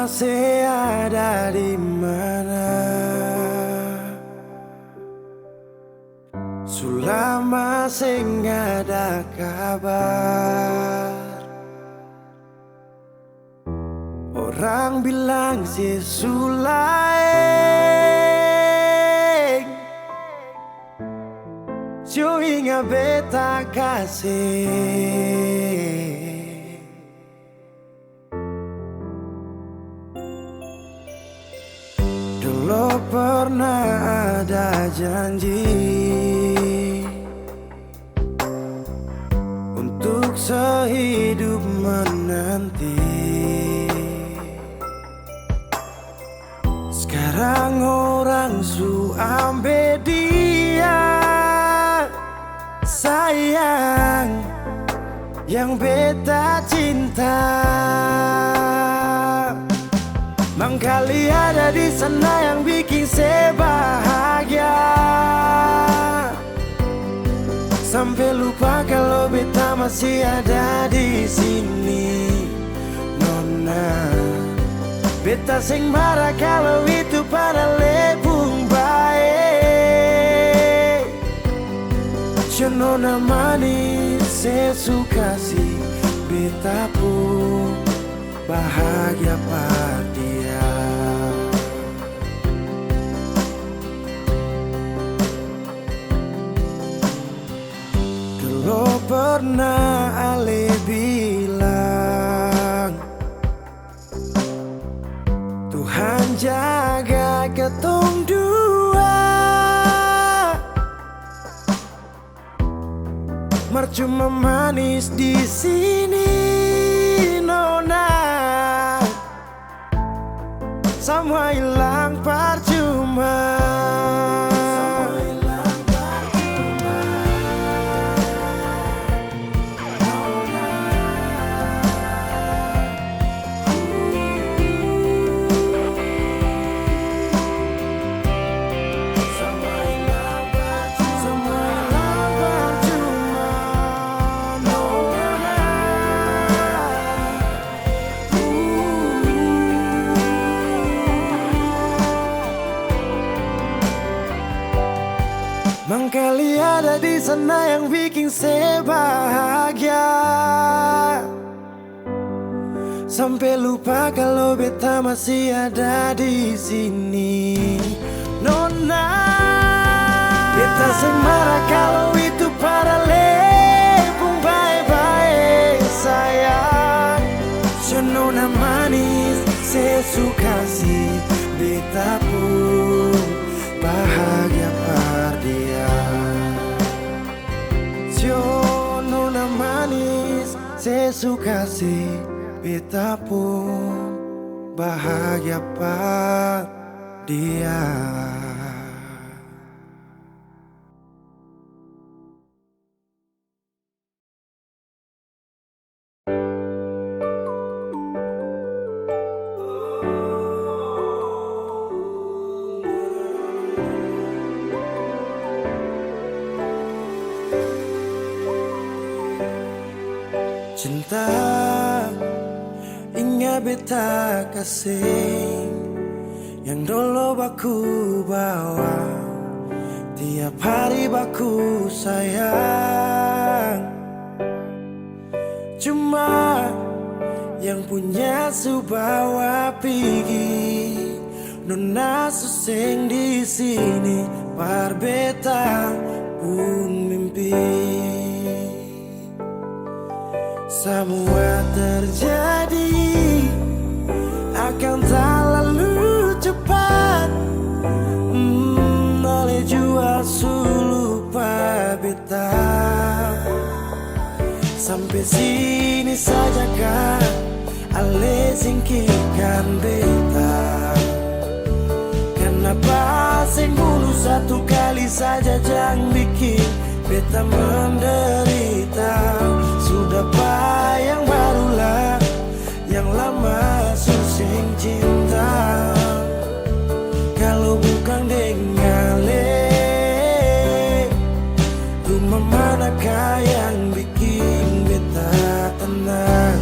masih ada di mana? Sulama masih nggak ada kabar. Orang bilang si Sulaeng cuy nggak beta kasih. Dulu pernah ada janji untuk sehidup menanti. Sekarang orang su ambil dia, sayang yang beta cinta. Mangkali ada di sana yang bikin saya bahagia, sampai lupa kalau beta masih ada di sini. Nona, beta sing marah kalau itu pada lebung baik. Nona manis, saya suka sih beta pun bahagia pada dia. Dulu pernah Ale bilang Tuhan jaga ketong dua, mercuma manis di sini. Nona, semua hilang percuma. Mangkali ada di sana yang bikin saya bahagia, sampai lupa kalau beta masih ada di sini. Nona, beta sing marah kalau itu para lebung baik-baik sayang. Nona manis, saya suka sih beta pun bahagia par dia. Nona manis, saya suka sih beta pun bahagia par dia. Cinta ingat beta kasih yang dulu baku bawa, tiap hari baku sayang. Cuma yang punya su bawa pergi. Nona suseng di sini par beta pun mimpi. Semua terjadi akan tak lalu cepat, oleh jua su lupa beta. Sampai sini saja kan Ale singkirkan beta. Kenapa sing bunuh satu kali saja jangan bikin beta menderita. Sudah yang barulah yang lama susing cinta. Kalau bukan dengan rumah manakah yang bikin beta tenang?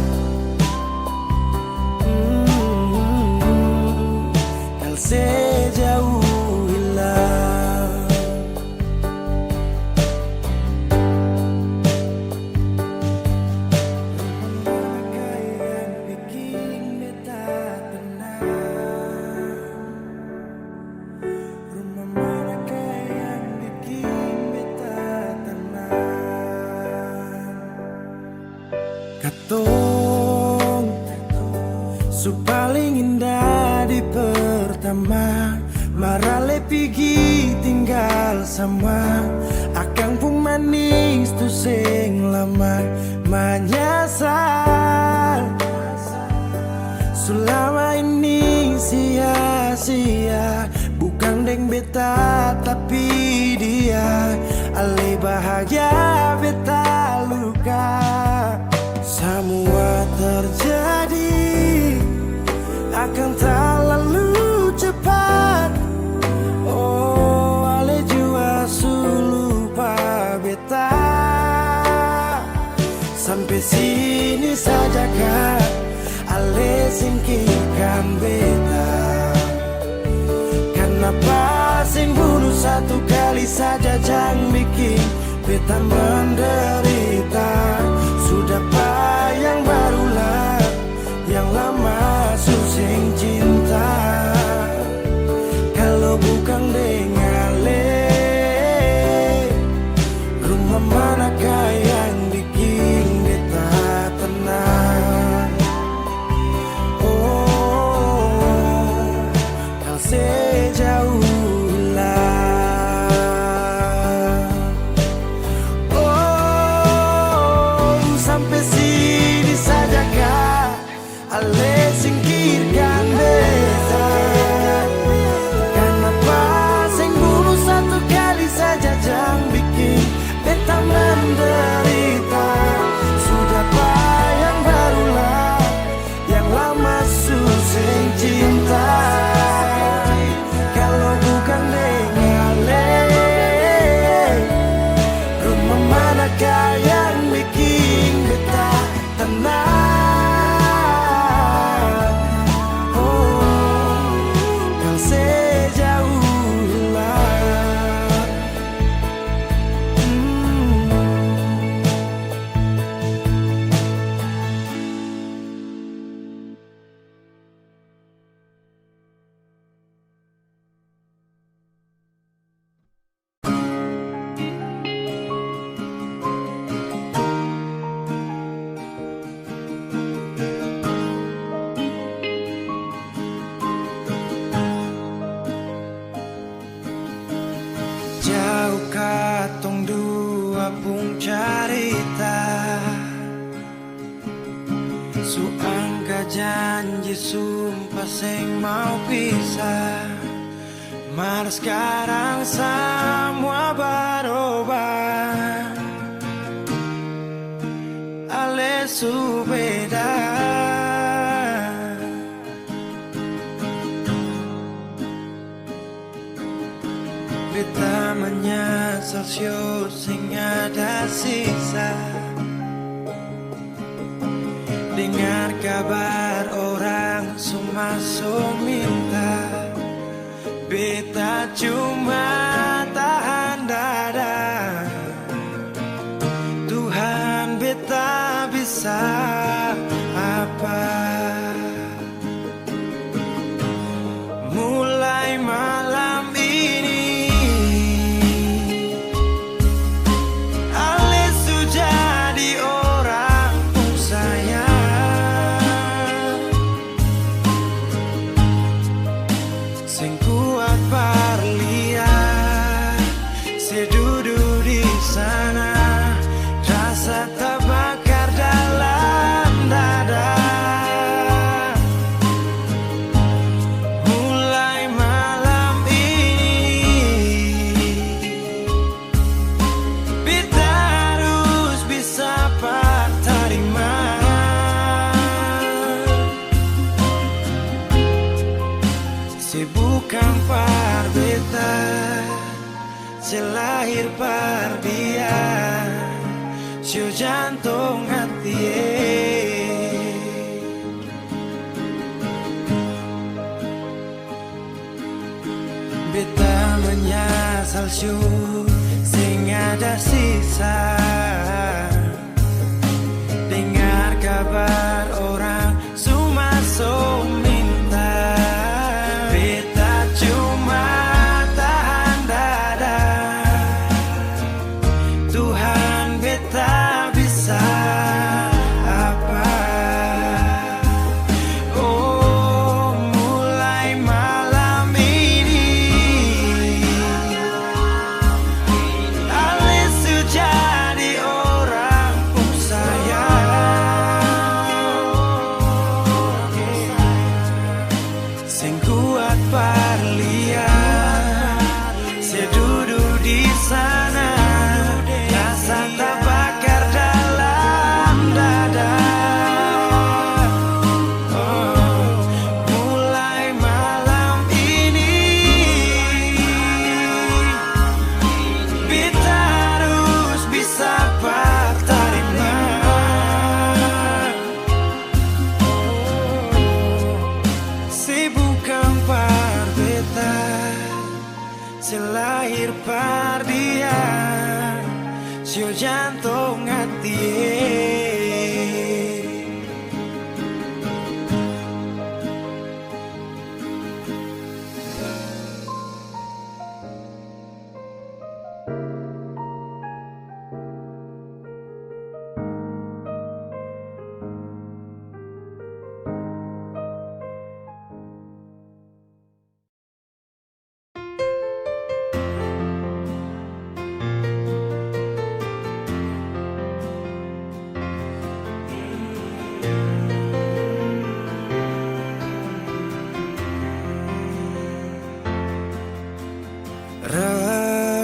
sama akang pun manis tu sing lama menyasar. Selama ini sia-sia, bukan deng beta tapi dia. Ale bahagia beta luka. Semua terjadi akan terlalu cepat. Oh, ale jua lupa beta. Sampai sini saja kak, ale singkirkan beta. Kenapa sing bunuh satu kali saja, jangan bikin beta menderita. Sudah yang barulah, yang lama suseng cinta. Kalau bukan dengan le, rumah manakah yang bikin beta tenang? Oh, kau sejauh ale singkirkan beta. Kenapa sing bunuh satu kali saja, jangan bikin beta menderita. Sudah yang barulah, yang lama suseng cinta. Kalau bukan dengan le, rumah manakah yang bikin beta tenang? Jauh katong dua pun carita, suangka janji sumpah sing mau pisah. Mar sekarang semua berubah, ale su beda. Beta menyesal sio sing ada sisa. Dengar kabar orang semua minta, beta cuma tahan dada. Tuhan beta bisa apa? Mulai malam ini bukan par beta, selahir par dia, siu jantung hati. Beta menyesal siu sing ada sisa. Dengar kabar orang semua minta, beta cuma tahan dada. Tuhan beta bisa apa? Oh, mulai malam ini lahir pardian sio jantung hati.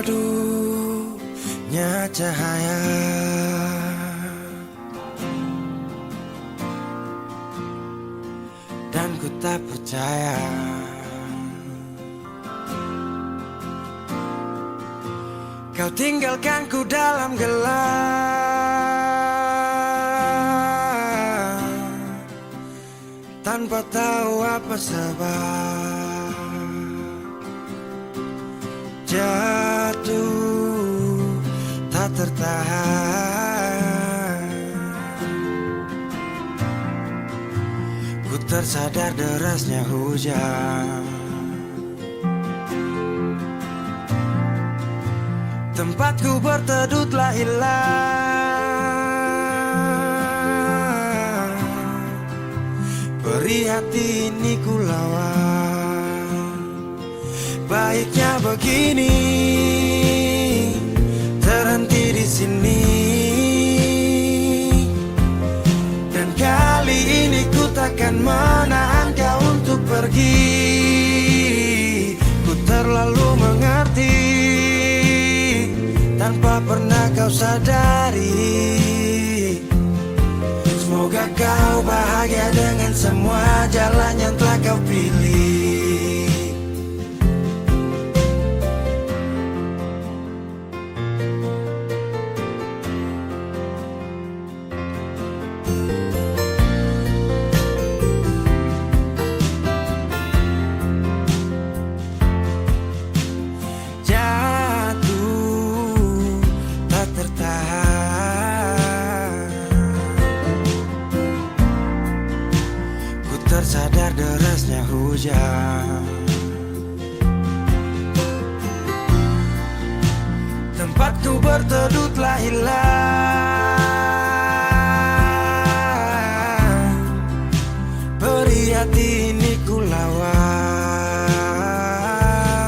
Redupnya cahaya dan ku tak percaya kau tinggalkan ku dalam gelap tanpa tahu apa sebab. Jatuh tak tertahan, ku tersadar derasnya hujan. Tempatku berteduh telah hilang, perih hati ini ku lawan. Baiknya begini, terhenti di sini. Dan kali ini ku takkan menahan kau untuk pergi. Ku terlalu mengerti tanpa pernah kau sadari. Semoga kau bahagia dengan semua jalan yang telah kau pilih. Tersadar derasnya hujan, tempatku berteduh telah hilang, perih hati ini ku lawan.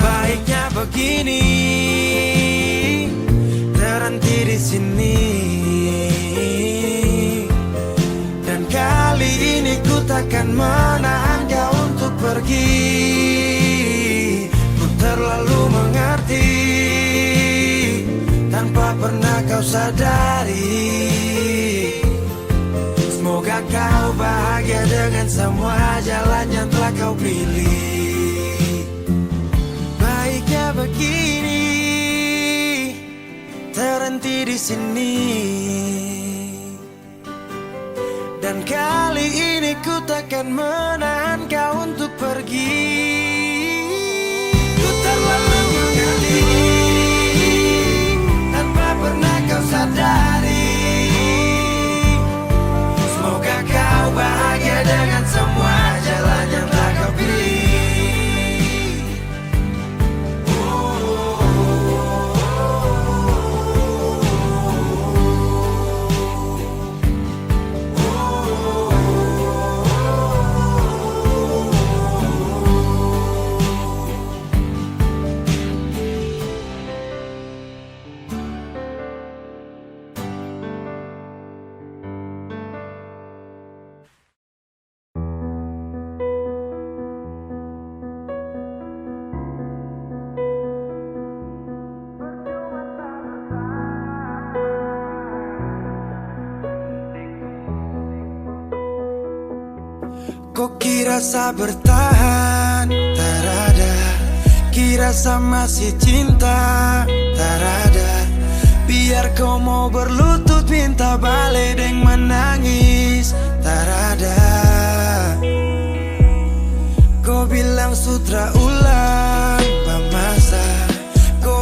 Baiknya begini, terhenti di sini. Dan kali ini ku takkan menahan kau untuk pergi. Ku terlalu mengerti tanpa pernah kau sadari. Semoga kau bahagia dengan semua jalan yang telah kau pilih. Baiknya begini, terhenti di sini. Dan kali ini ku takkan menahan kau untuk pergi. Ku terlalu mengerti tanpa pernah kau sadari. Semoga kau bahagia dengan semua jalan yang telah kau pilih. Kok kira sa bertahan, tak ada. Kira sa masih cinta, tak ada. Biar kau mau berlutut minta balik deng menangis, tak ada. Kau bilang sutra ulang, pamasa. Kau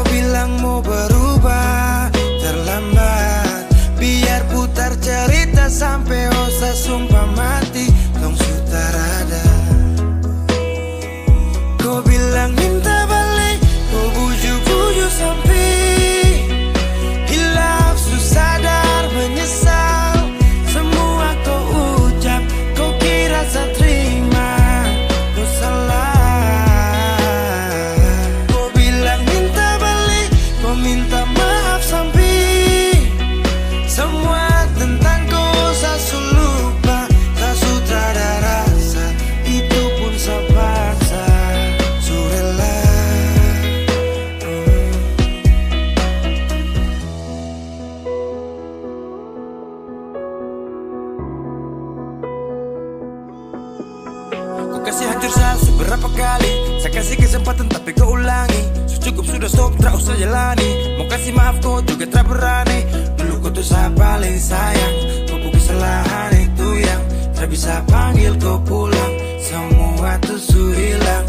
Berapa kali saya kasih kesempatan tapi kau ulangi. Cukup sudah stop, tak usah jalani. Mau kasih maaf kau juga tak berani. Dulu kau tuh saya paling sayang. Kau bukan kesalahan itu yang tak bisa panggil kau pulang. Semua tuh su hilang.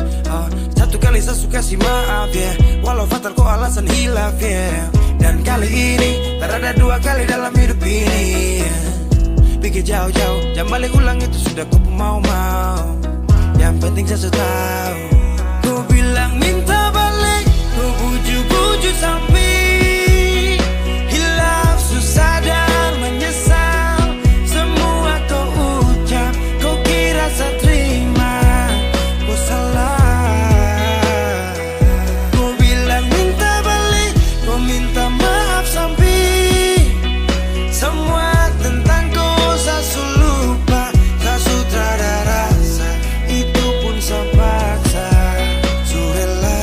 Satu kali saya suka kasih maaf ya, walau fatal kau alasan hilaf ya. Dan kali ini tak ada dua kali dalam hidup ini. Pikir jauh-jauh, jangan balik ulang itu sudah kau mau-mau. Yang penting saya sudah tahu. Kau bilang minta balik, kau bujuk-bujuk sampai hilaf, susah dan menyesal. Semua kau ucap, kau kira saya terima. Kau salah. Kau bilang minta balik, kau minta maaf sampai semua tentang kau saya lupa. Tak sudah ada rasa, itu pun saya paksa. Surela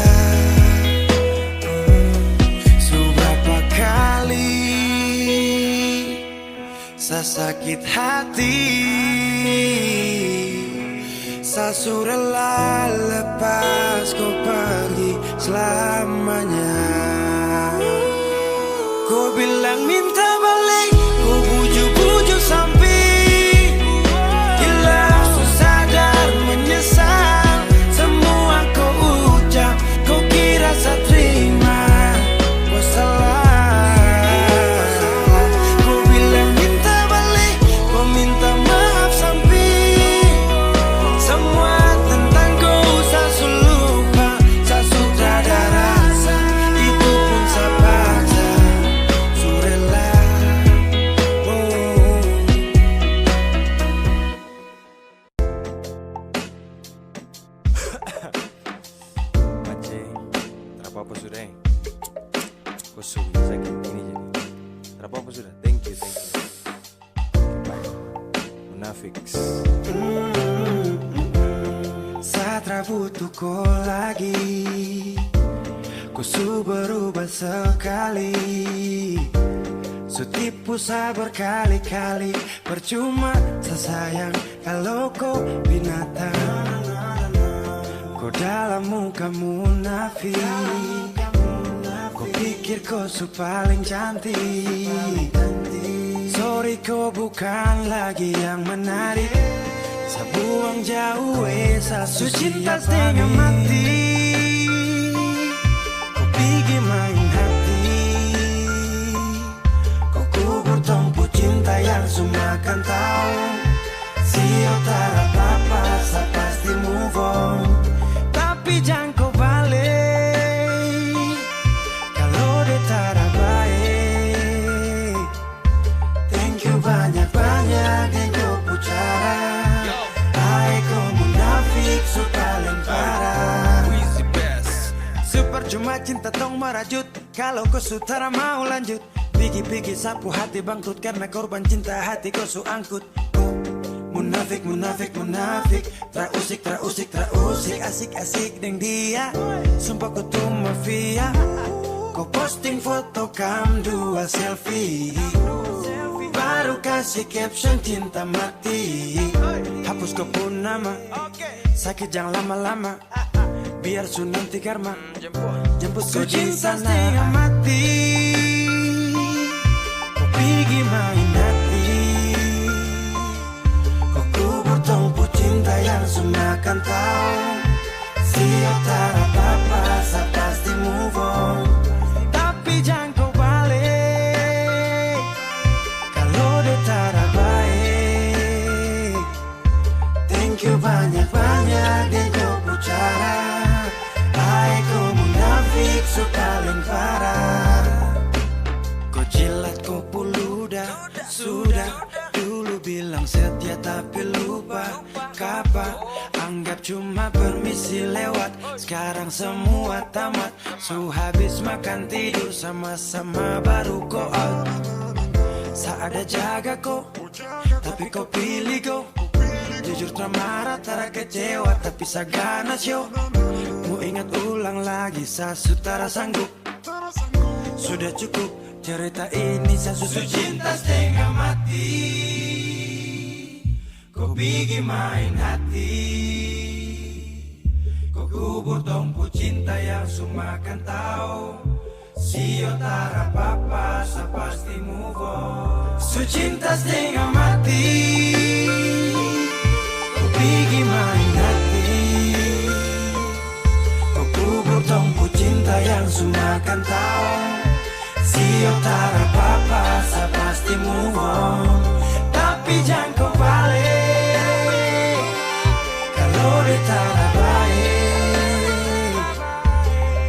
seberapa kali saya sakit hati. Saya surela lepas kau pergi selamanya. Kau bilang minta balik, kau bujuk-bujuk sampai hilaf, susah dan menyesal. Semua kau ucap, kau kira saya terima. Kau salah. Kau bilang minta balik, kau minta maaf sampai semua tentang kau saya lupa. Saya sudah ada rasa, itu pun saya paksa. Surela. Aceh, tak apa-apa sudah. Kau sudah sakit ini jadi. Tak apa-apa sudah. Thank you. Bye. Munafiks. Saya tak butuh kau lagi. Kau su berubah sekali. Su tipu saya berkali-kali. Percuma saya sayang kalau kau binatang. Kau dalam muka munafik. Kau pikir kau su paling cantik. Sorry kau bukan lagi yang menarik. Saya buang jauh saya su cinta setengah mati. Kau pikir main hati. Kau kubur tumpu cinta yang su makan tahu. Sio tak apa-apa, saya pasti move on. Tapi jangan kau balik kalau dia tak ada baik. Thank you banyak-banyak yang kau pucara. Hai kau munafik su paling parah. Sepercuma cinta tong merajut kalau kau su tak mau lanjut. Pigi-pigi sapu hati bangkrut karena korban cinta hati kau su angkut. Munafik, munafik, munafik. Terusik, terusik, terusik. Asik-asik deng dia. Sumpah kau tuh mafia. Kau posting foto kam dua selfie. Baru kasih caption cinta mati. Hapus kau pun nama. Sakit jangan lama-lama. Biar su nanti karma. Jemput kau di sana. Setengah mati. Kau pergi main hati. Tumpu cinta yang semakan tahu. Siap tak apa-apa, saya pasti move on. Tapi jangan kau balik kalau dia tak ada baik. Thank you banyak-banyak dan kau pucara. Hai kau munafik su paling parah. Kau jilat kau puludah. Sudah dulu bilang setia tapi lupa kapan. Anggap cuma permisi lewat. Sekarang semua tamat. Su habis makan tidur sama-sama baru kau out. Saat ada jaga kau, tapi kau pilih kau. Jujur tak marah, tak kecewa, tapi saya ganas yo. Mau ingat ulang lagi, saya sudah sanggup. Sudah cukup cerita ini, saya susu cinta setengah mati. Kau pergi main hati. kubur tompu cinta yang semua kan tahu. Si otara papa sa pasti move on. Su cinta setengah mati, ku pergi main hati. Ku kubur tompu cinta yang semua kan tahu. Si otara papa sa pasti move on. Tapi jangan kau balik kalau dia tak baik.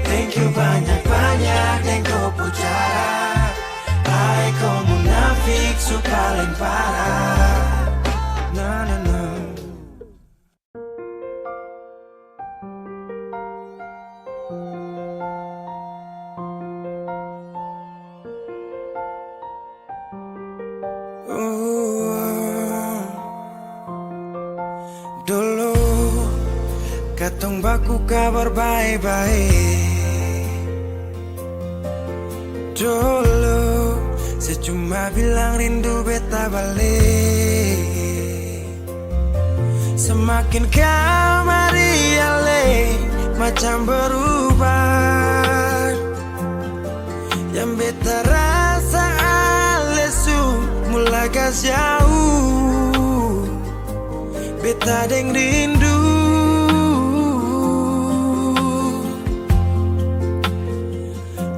Thank you banyak-banyak dan kau pucara. Hai kau munafik su paling parah. Na na na. Dulu katong baku kabar baik-baik. Dulu saya cuma bilang rindu beta balik. Semakin kamari ale macam berubah. Yang beta rasa alesu mulai gas jauh. Beta deng rindu.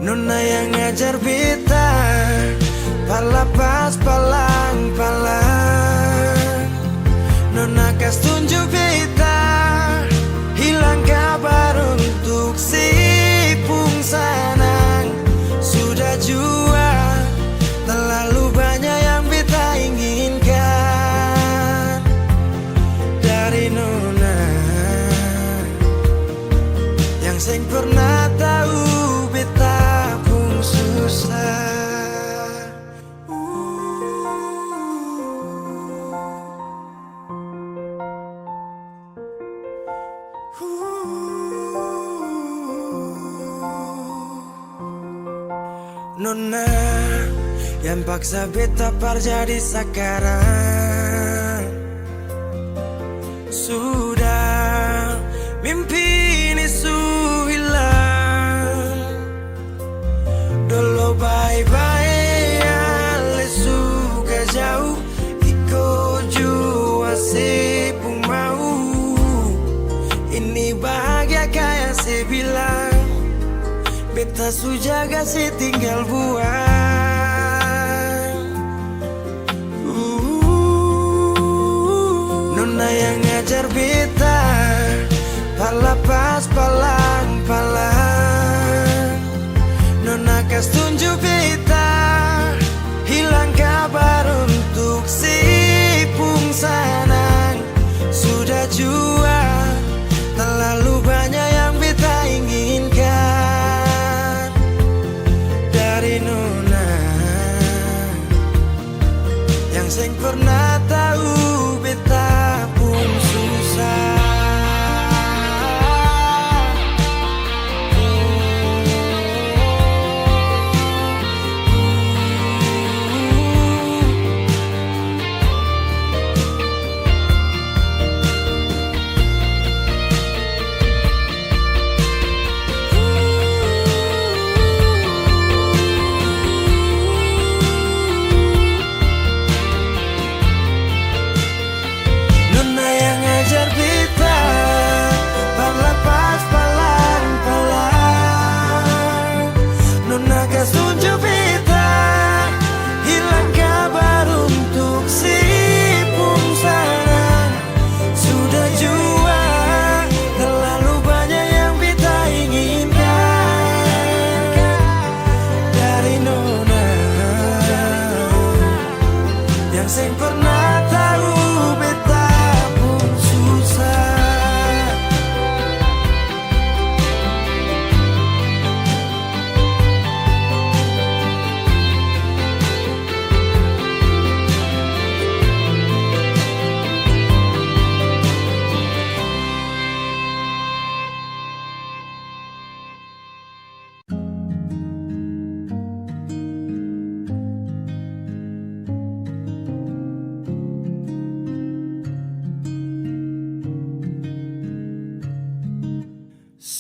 Nona yang ngajar beta palapas palang-palang. Nona kas tunjuk beta hilang kabar untuk si pungsanang. Sudah jua terlalu banyak yang beta inginkan dari Nona yang seng pernah tahu beta pun susah. Nona yang paksa beta par jadi sekarang. Sudah mimpi ini su hilang. Dulu bye-bye ale suka jauh. Iko jua sepung mau. Ini bahagia kayak saya bilang. Beta su jaga si tinggal buang. Nona yang ngajar beta palapas palang-palang. Nona kas tunjuk beta hilang kabar untuk si pungsanang. Sudah jua terlalu banyak yang beta inginkan dari Nona yang seng pernah tahu beta pun susah.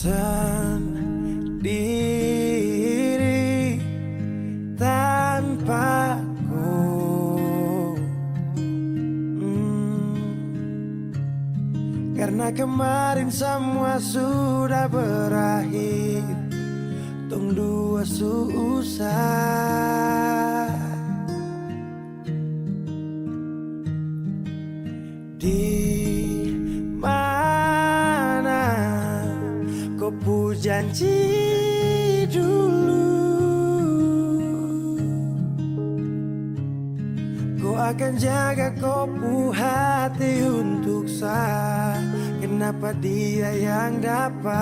sendiri tanpaku. Karena kemarin semua sudah berakhir, tong dua susah. Di mana kau pu janji dulu, kau akan jaga kau pu hati untuk saya. Kenapa dia yang dapat?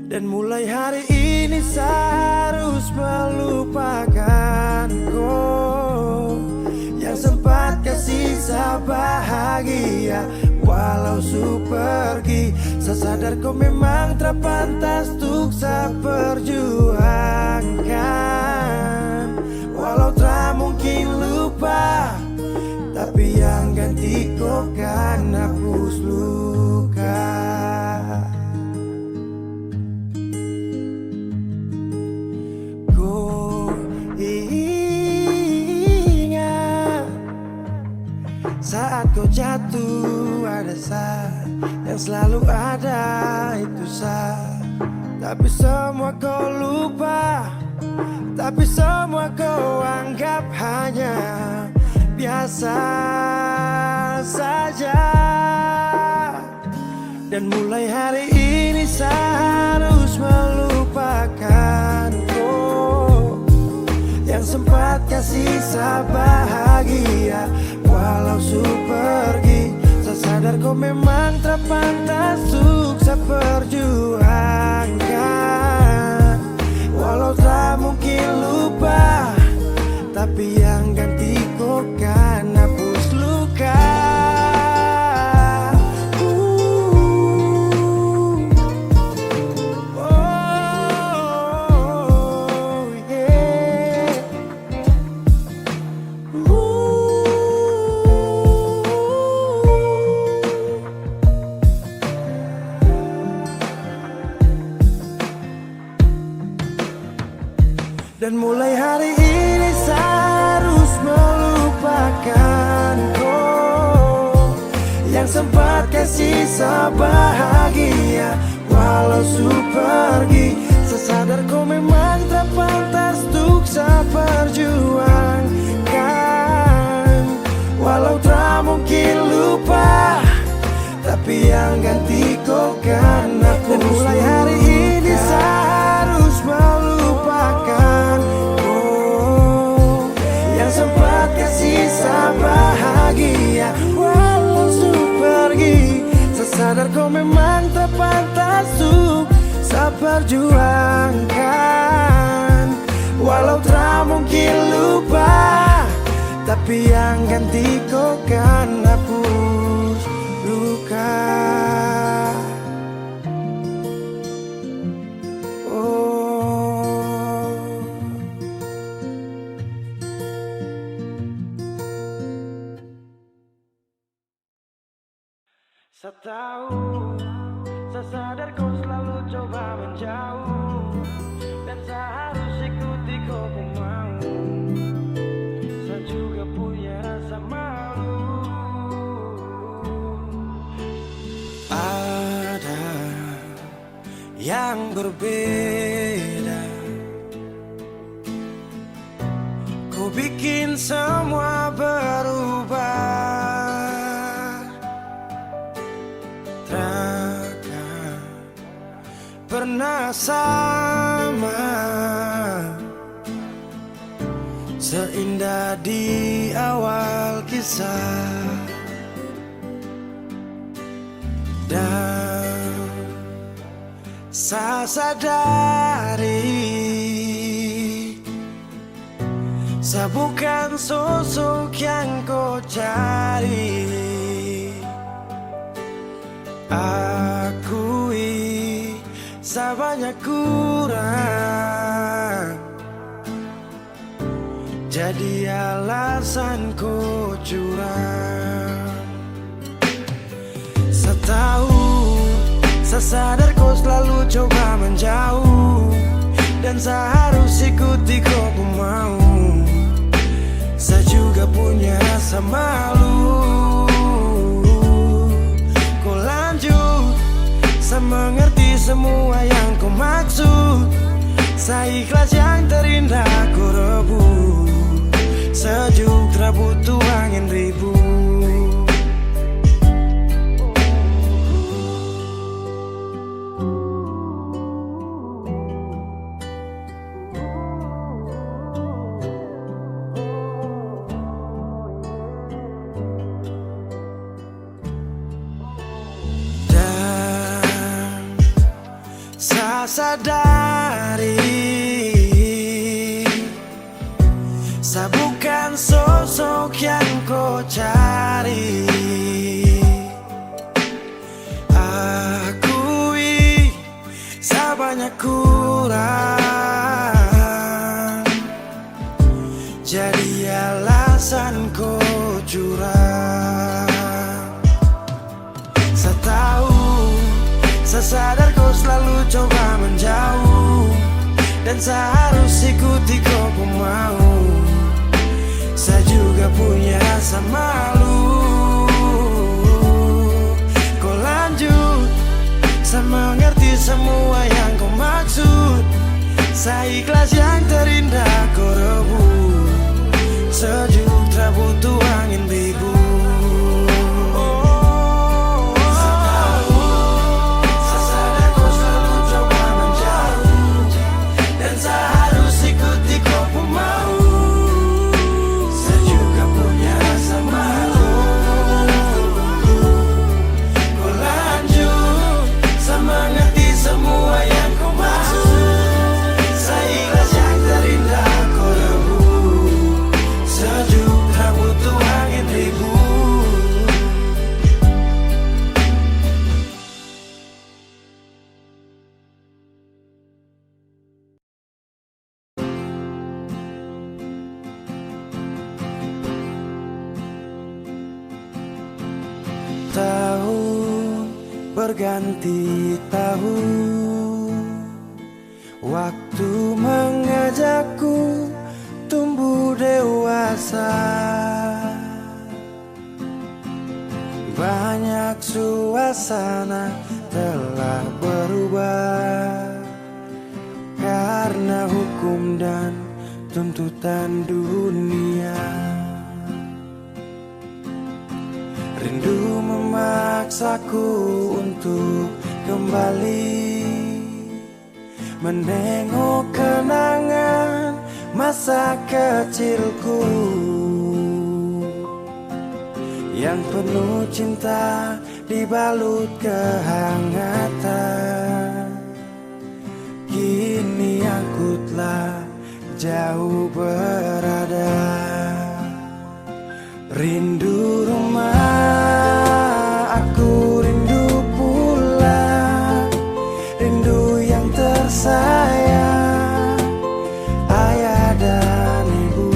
Dan mulai hari ini saya harus melupakan kau yang sempat kasih saya bahagia. Walau su pergi, saya sadar kau memang terpantas untuk saya perjuangkan. Walau tak mungkin lupa, tapi yang ganti kau kan hapus luka. Kau ingat saat kau jatuh, ada saya yang selalu ada, itu saya. Tapi semua kau lupa, tapi semua kau anggap hanya biasa saja. Dan mulai hari ini saya harus melupakan kau yang sempat kasih saya bahagia. Walau su pergi, saya sadar kau memang terpantas untuk saya perjuangkan. Walau tak mungkin lupa, tapi yang ganti kau kan hapus luka. Oh, yeah. Dan mulai hari ini saya harus melupakan kau yang sempat kasih saya bahagia. Walau su pergi, saya sadar kau memang terpantas untuk saya perjuangkan. Walau tak mungkin lupa, tapi yang ganti kau kan aku. Dan mulai hari ini saya harus melupakan kau yang sempat kasih saya bahagia. Walau su pergi, saya sadar kau memang terpantas untuk saya perjuangkan. Walau tak mungkin lupa, tapi yang ganti kau kan hapus luka. Saya tahu, saya sadar kau selalu coba menjauh, dan saya harus ikuti kau mau. Saya juga punya rasa malu. Ada yang berbeda, kau bikin semua berubah. Takkan pernah sama seindah di awal kisah. Dan saya sadari saya bukan sosok yang kau cari. Akui saya banyak kurang, jadi alasan ku curang. Setahun saya sadar kau selalu coba menjauh, dan saya harus ikuti kau pun mau. Saya juga punya rasa malu. Kau lanjut, saya mengerti semua yang kau maksud. Saya ikhlas yang terindah kau rebut. Sejuk tak butuh angin ribut. Saya sadari saya bukan sosok yang kau cari. Akui saya banyak kurang, jadi alasan kau curang. Saya tahu, saya sadar kau selalu coba menjauh, dan saya harus ikuti kau pun mau. Saya juga punya rasa malu. Kau lanjut, saya mengerti semua yang kau maksud. Saya ikhlas yang terindah kau rebut. Sejuk tak butuh angin ribut. Tahun berganti tahun, waktu mengajakku tumbuh dewasa. Banyak suasana telah berubah karena hukum dan tuntutan dunia. Rindu memaksaku untuk kembali menengok kenangan masa kecilku yang penuh cinta dibalut kehangatan. Kini aku telah jauh berada. Rindu rumah, aku rindu pulang. Rindu yang tersayang, ayah dan ibu.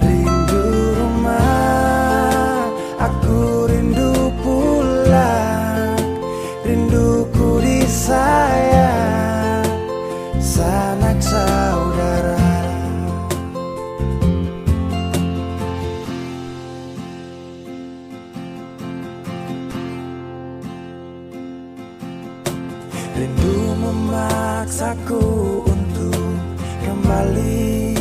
Rindu rumah, aku rindu pulang. Rinduku disayang, sanak saudara. Rindu memaksaku untuk kembali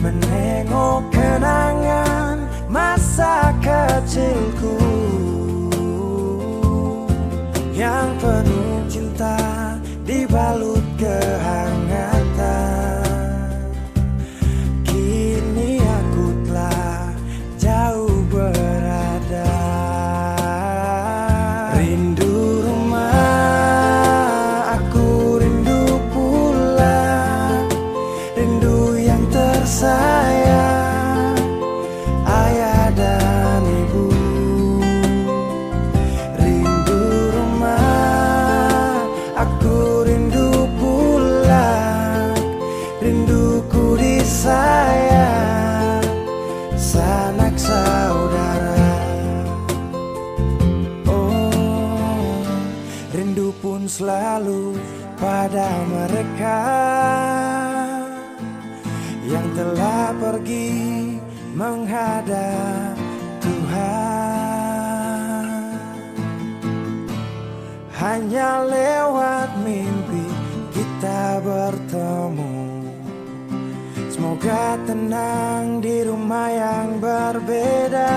menengok kenangan masa kecilku yang penuh cinta dibalut kehangatan. Kini aku telah jauh berada. Rindu rumah, aku rindu pulang. Rindu yang tersayang, ayah dan ibu. Rindu rumah, aku rindu pulang. Rinduku disayang, sanak saudara. pun selalu pada mereka yang telah pergi menghadap Tuhan. Hanya lewat mimpi kita bertemu. Semoga tenang di rumah yang berbeda.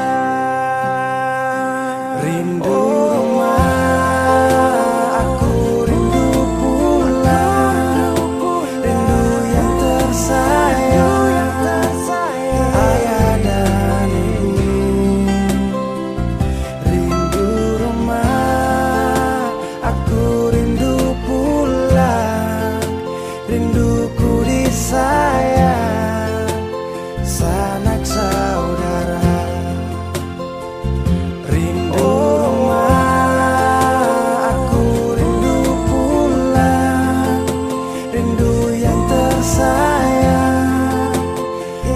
Rindu rumah, aku rindu pulang. Rindu yang tersayang, ayah dan ibu. Rindu rumah, aku rindu pulang. Rinduku disayang sanak saudara. Rindu rumah, aku rindu pulang. Rindu yang tersayang,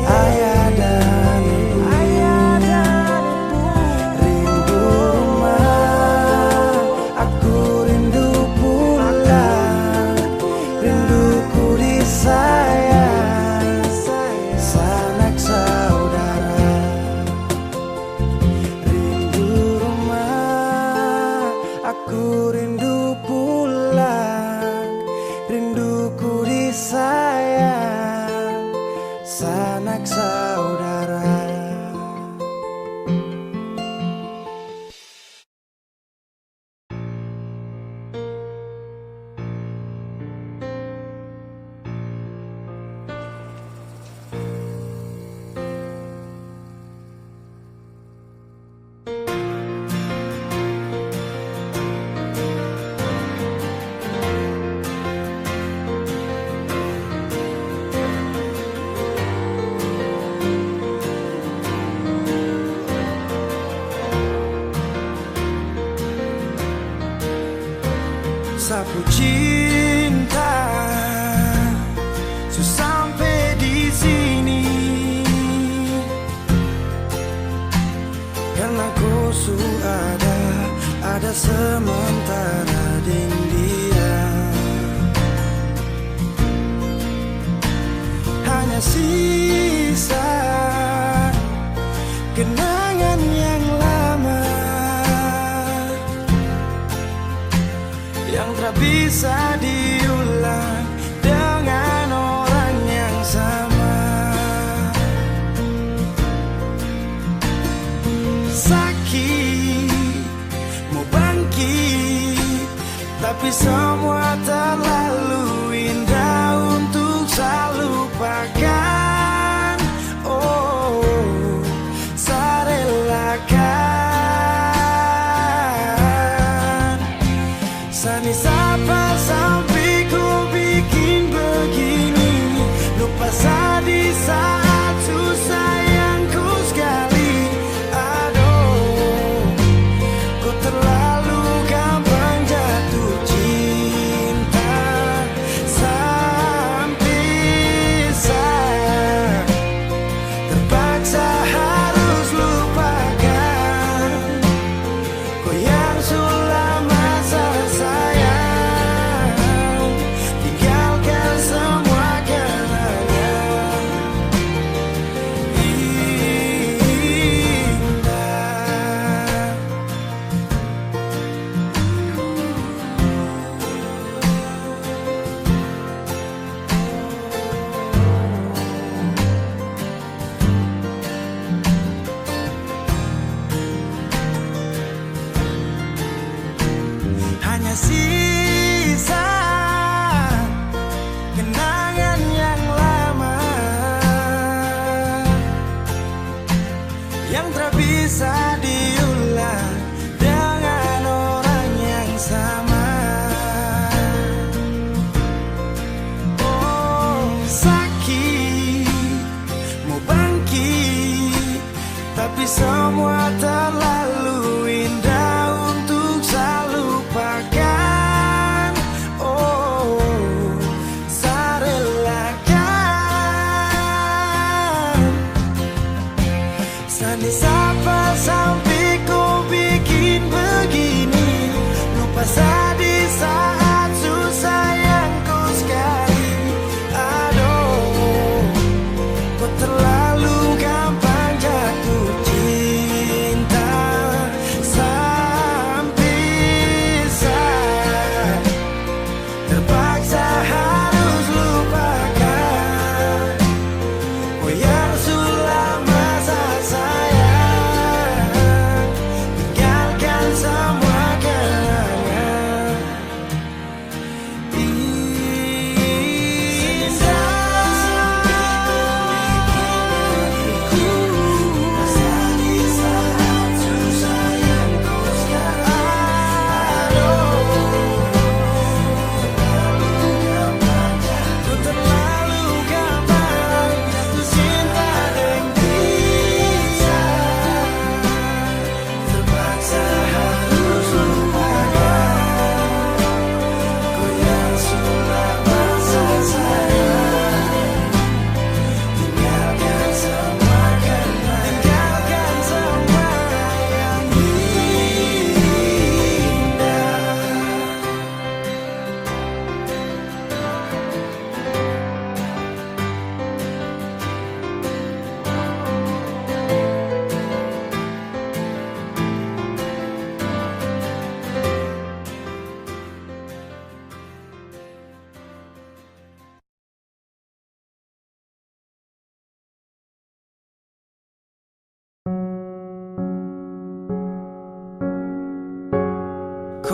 ayah dan ibu. Rindu rumah, aku rindu pulang. Rinduku disayang sanak saudara. Rindu rumah, aku rindu pulang. Rinduku disayang sanak saudara. Sapu cinta sampai di sini, karena kau ada sementara di dia. Hanya sisa kenangan yang lama yang tak bisa diulang dengan orang yang sama. Sakit, mau bangkit, tapi semua terlalu indah untuk saya lupakan. Oh, saya relakan. Sani sapa sampai ku bikin begini, lupa di saat susah yang ku sekali. Aduh, ku terlalu gampang jatuh cinta sampai saya terpaksa harus lupakan kau yang sudah masa sayang, tinggalkan semua kenangan indah. Hanya sisa kenangan yang lama yang tak bisa diulang dengan orang yang sama. Oh, sakit, mau bangkit, tapi semua terlalu indah untuk saya lupakan.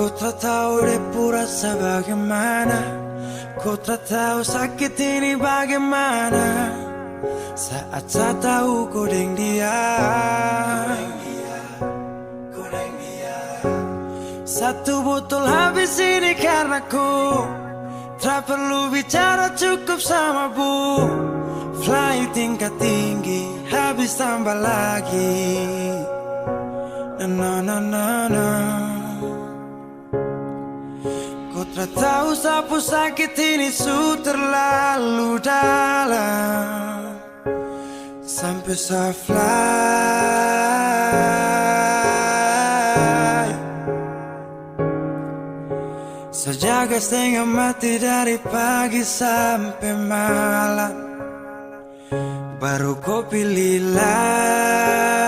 Ku tak tahu depu rasa bagaimana, ku tak tahu sakit ini bagaimana. Saat saya tahu ku deng dia, satu botol habis ini karena ku tak perlu bicara, cukup sama bu. Fly tingkat tinggi, habis tambah lagi. Na na na na. Ku tak tahu sapu sakit ini su terlalu dalam, sampai saya fly. Sejaga setengah mati dari pagi sampai malam, baru kau pilih lain.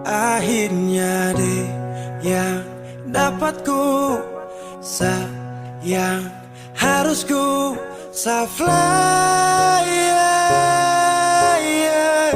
Akhirnya deh yang dapat ku sayang, harus ku fly, yeah, yeah.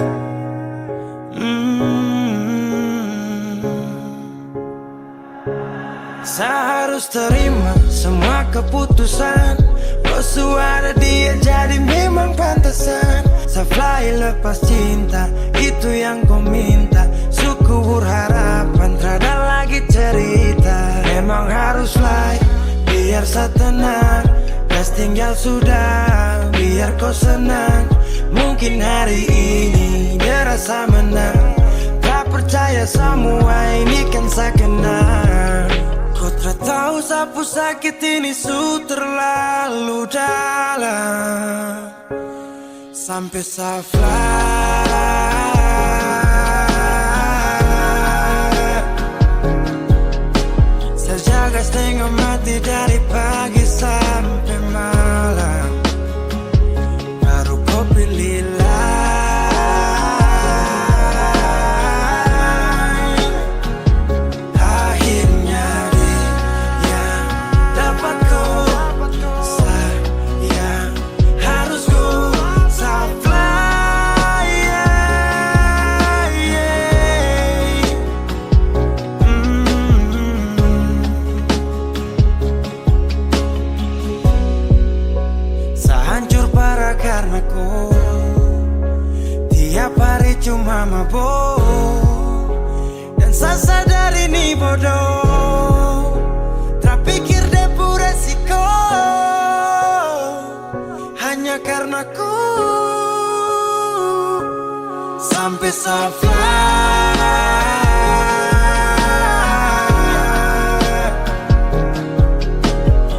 Saya harus terima semua keputusan, Bosu ada dia jadi memang pantasan. Saya fly lepas cinta, itu yang kau minta. Syukur harapan, terada lagi cerita. Memang harus fly, biar saya tenang. Gas tinggal sudah, biar kau senang. Mungkin hari ini dia rasa menang. Tak percaya semua ini kan saya kenal. Kau tak tahu sapu sakit ini su terlalu dalam, sampai saya fly. Saya jaga setengah mati dari pagi sampai malam, baru kau pilih lain. Akhirnya dia yang dapat kau sayang, harus kau fly, yeah, yeah. Saya hancur parah karena kau tiap hari cuma mabuk, dan saya sadar ini bodoh. Terpikir depu resiko hanya karena ku, sampai saya fly.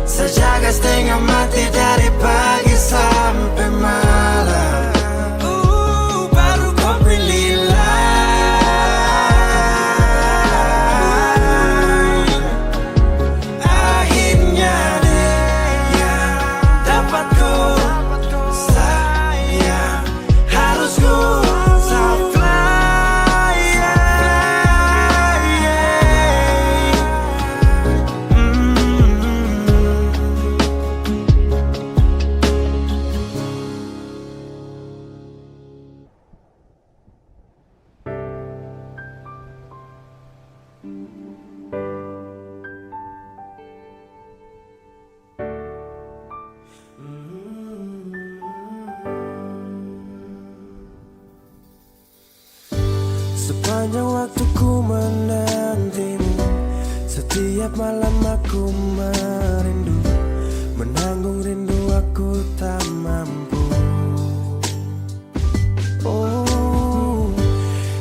Saya jaga setengah mati dari pagi sampai malam, baru kau pilih lain. Akhirnya dia yang dapat ku sayang, harus ku fly, yeah, yeah. Sepanjang waktu ku menantimu, setiap malam aku merindu, menanggung rindu aku tak mampu. Oh,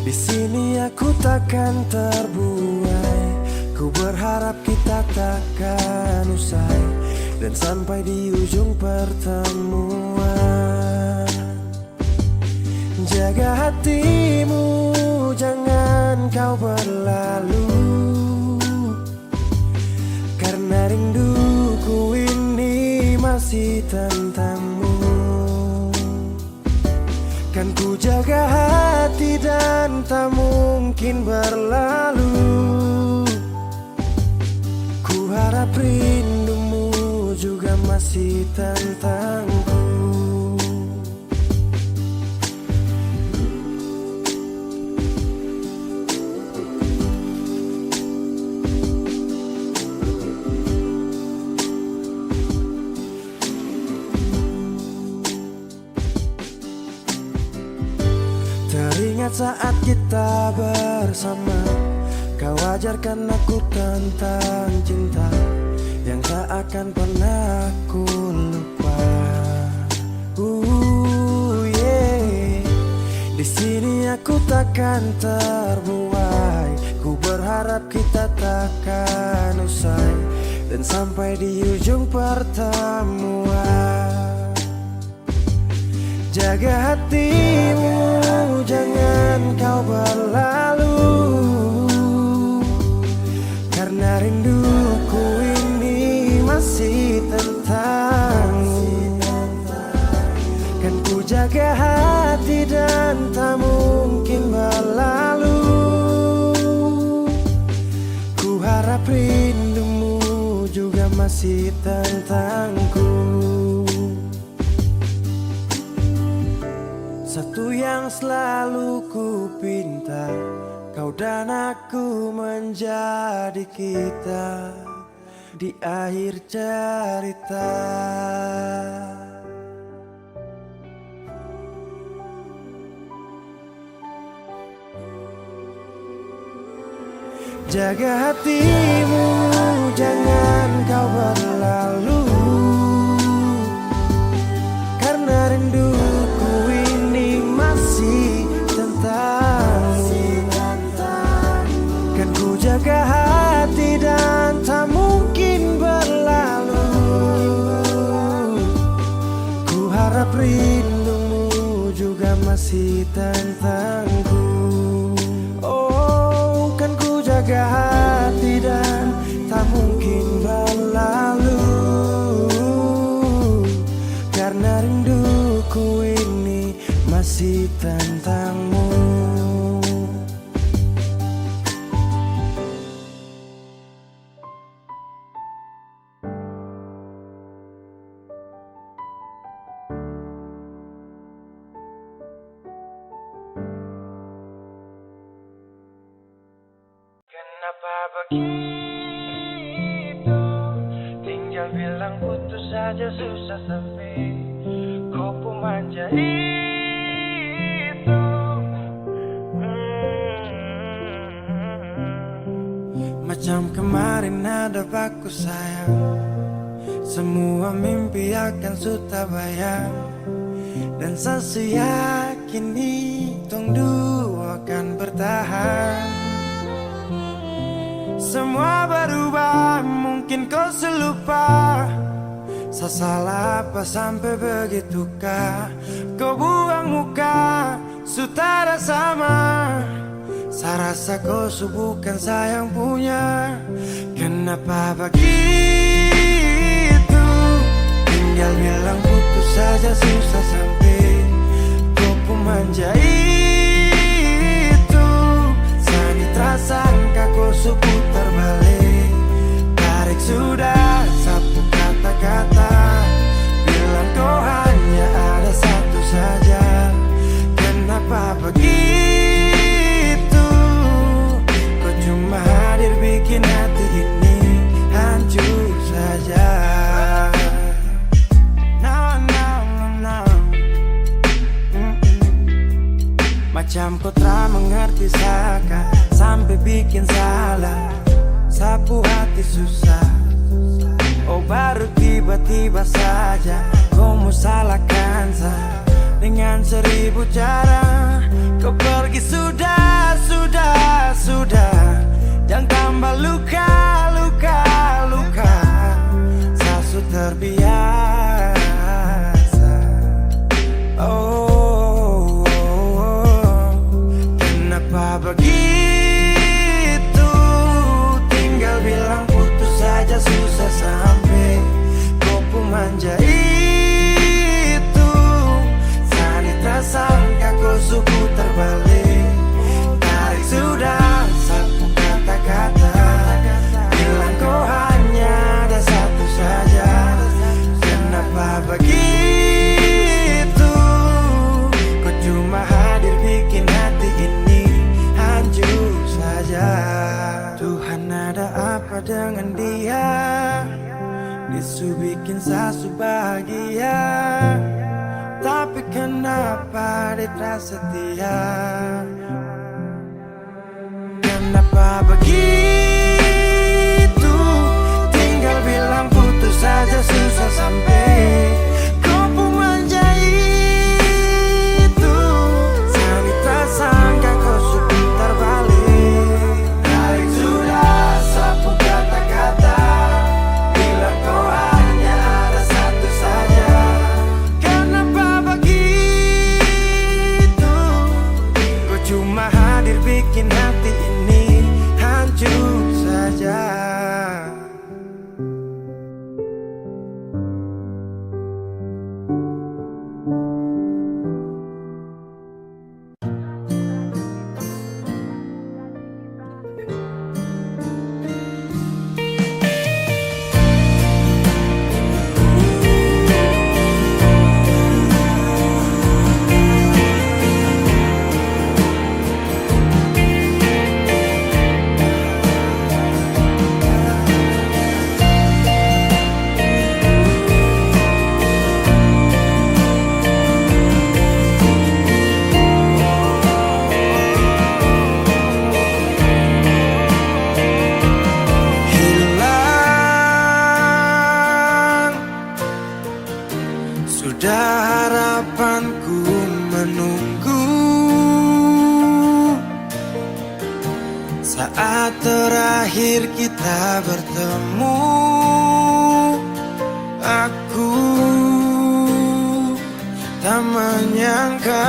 di sini aku takkan terbuai. Ku berharap kita takkan usai, dan sampai di ujung pertemuan. Jaga hatimu, jangan kau berlalu, karena rinduku ini masih tentangmu. Kan ku jaga hati dan tak mungkin berlalu. Ku harap rindumu juga masih tentangku. saat kita bersama, kau ajarkan aku tentang cinta yang tak akan pernah aku lupa. Yeah. Di sini aku takkan terbuai. Ku berharap kita takkan usai dan sampai di ujung pertemuan. Jaga hatimu, jangan kau berlalu, karena rinduku ini masih tentangmu. Kan ku jaga hati dan tak mungkin berlalu. Ku harap rindumu juga masih tentangku. Satu yang selalu ku pinta, kau dan aku menjadi kita di akhir cerita. Jaga hatimu, jangan kau berlalu, karena rinduku ini masih tentangmu. Kan ku jaga hati dan tak mungkin berlalu. Ku harap rindumu juga masih tentangku. Oh, kan ku jaga hati dan tak mungkin berlalu, karena rinduku ini masih tentangmu. Kenapa begitu? Tinggal bilang putus saja susah sampai kau pun manja itu. Macam kemarin ada baku sayang, semua mimpi akan sudah bayang, dan saya yakin tong dua akan bertahan. Semua berubah, mungkin kau selupa. Saya salah apa sampai begitukah? Kau buang muka, sutara sama. Saya rasa kau bukan sayang punya. Kenapa begitu? Tinggal bilang putus saja susah sampai kau pun manja itu. Sani tersangka kau putar balik, tarik sudah sapu kata-kata, bilang kau hanya ada satu saja. Kenapa begitu? Kau cuma hadir bikin hati ini hancur saja. Macam kau tak mengerti saka, sampai bikin salah, sapu hati susah. Oh baru tiba-tiba saja kau mau salahkan saya dengan 1000 cara. Kau pergi sudah, sudah, sudah. Jangan tambah luka, luka, luka. Saya sudah terbiasa. Oh, kenapa begitu? Tinggal bilang putus saja susah sampai kau pun manja itu. Sani tersangka kau putar balik, tarik sudah sapu kata-kata, bilang kau hanya ada satu saja. Kenapa begitu? Kau cuma hadir bikin hati ini hancur saja. Tuhan ada apa dengan dia? Disu bikin sasu bahagia, tapi kenapa dia tak setia? Kenapa begitu? Tinggal bilang putus saja, susah sampai kau pun menjadi itu. Saya tak sangka kau sebentar balik. Tarik sudah sapu kata-kata, bilang kau hanya ada satu saja. Kenapa begitu? Kau cuma hadir bikin hati ini hancur saja. Sudah harapanku menunggu saat terakhir kita bertemu. Aku tak menyangka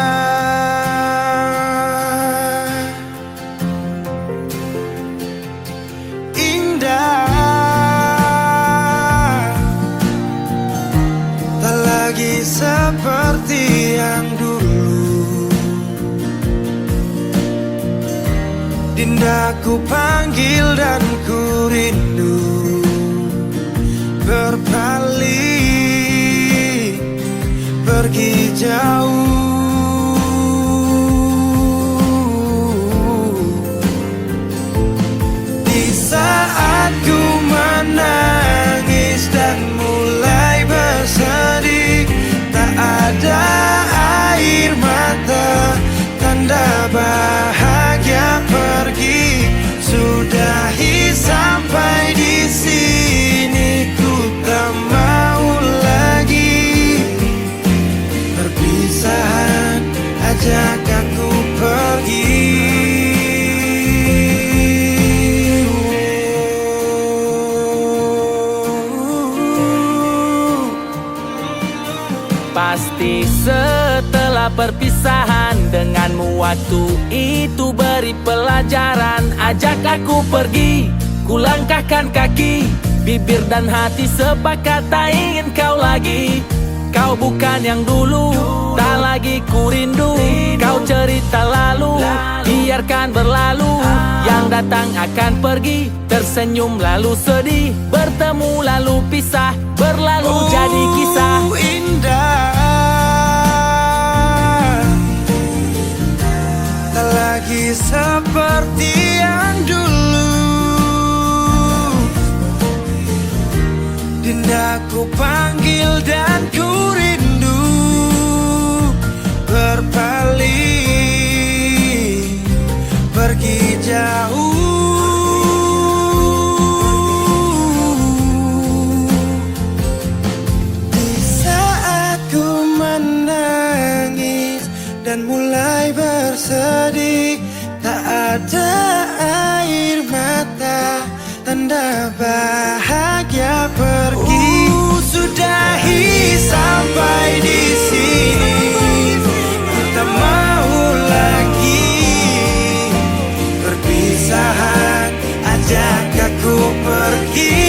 seperti yang dulu. Dinda ku panggil dan ku rindu, berpaling pergi jauh. Di saat ku menangis dan mulai bersedih, ada air mata, tanda bahagia pergi. Sudahi sampai di sini, ku tak mau lagi. Perpisahan ajak aku pergi. Pasti setelah perpisahan denganmu, waktu itu beri pelajaran. Ajak aku pergi, ku langkahkan kaki, bibir dan hati sepakat tak ingin kau lagi. Kau bukan yang dulu, tak lagi ku rindu. Kau cerita lalu, biarkan berlalu. Yang datang akan pergi, tersenyum lalu sedih, bertemu lalu pisah, berlalu jadi kisah indah. Tak lagi seperti yang dulu. Dinda ku panggil dan ku rindu, berpaling pergi jauh. Di saat ku menangis dan mulai bersedih, tak ada air mata, tanda bahagia pergi. Sudahi sampai di sini, ku tak mau lagi. Perpisahan ajak aku pergi.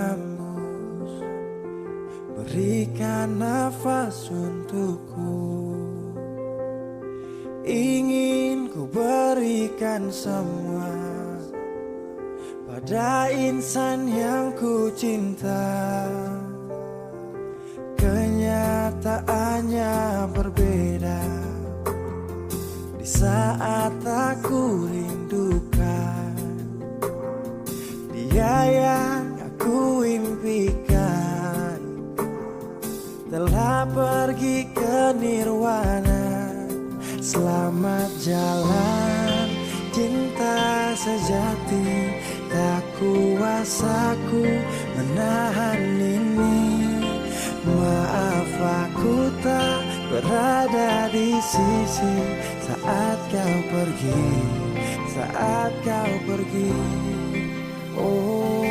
berhembus, berikan nafas untukku. Ingin ku berikan semua pada insan yang ku cinta. Kenyataannya berbeda di saat aku rindukan dia yang aku impikan, telah pergi ke nirwana. Selamat jalan cinta sejati, tak kuasaku menahan ini. Maaf aku tak berada di sisi saat kau pergi, saat kau pergi. Oh.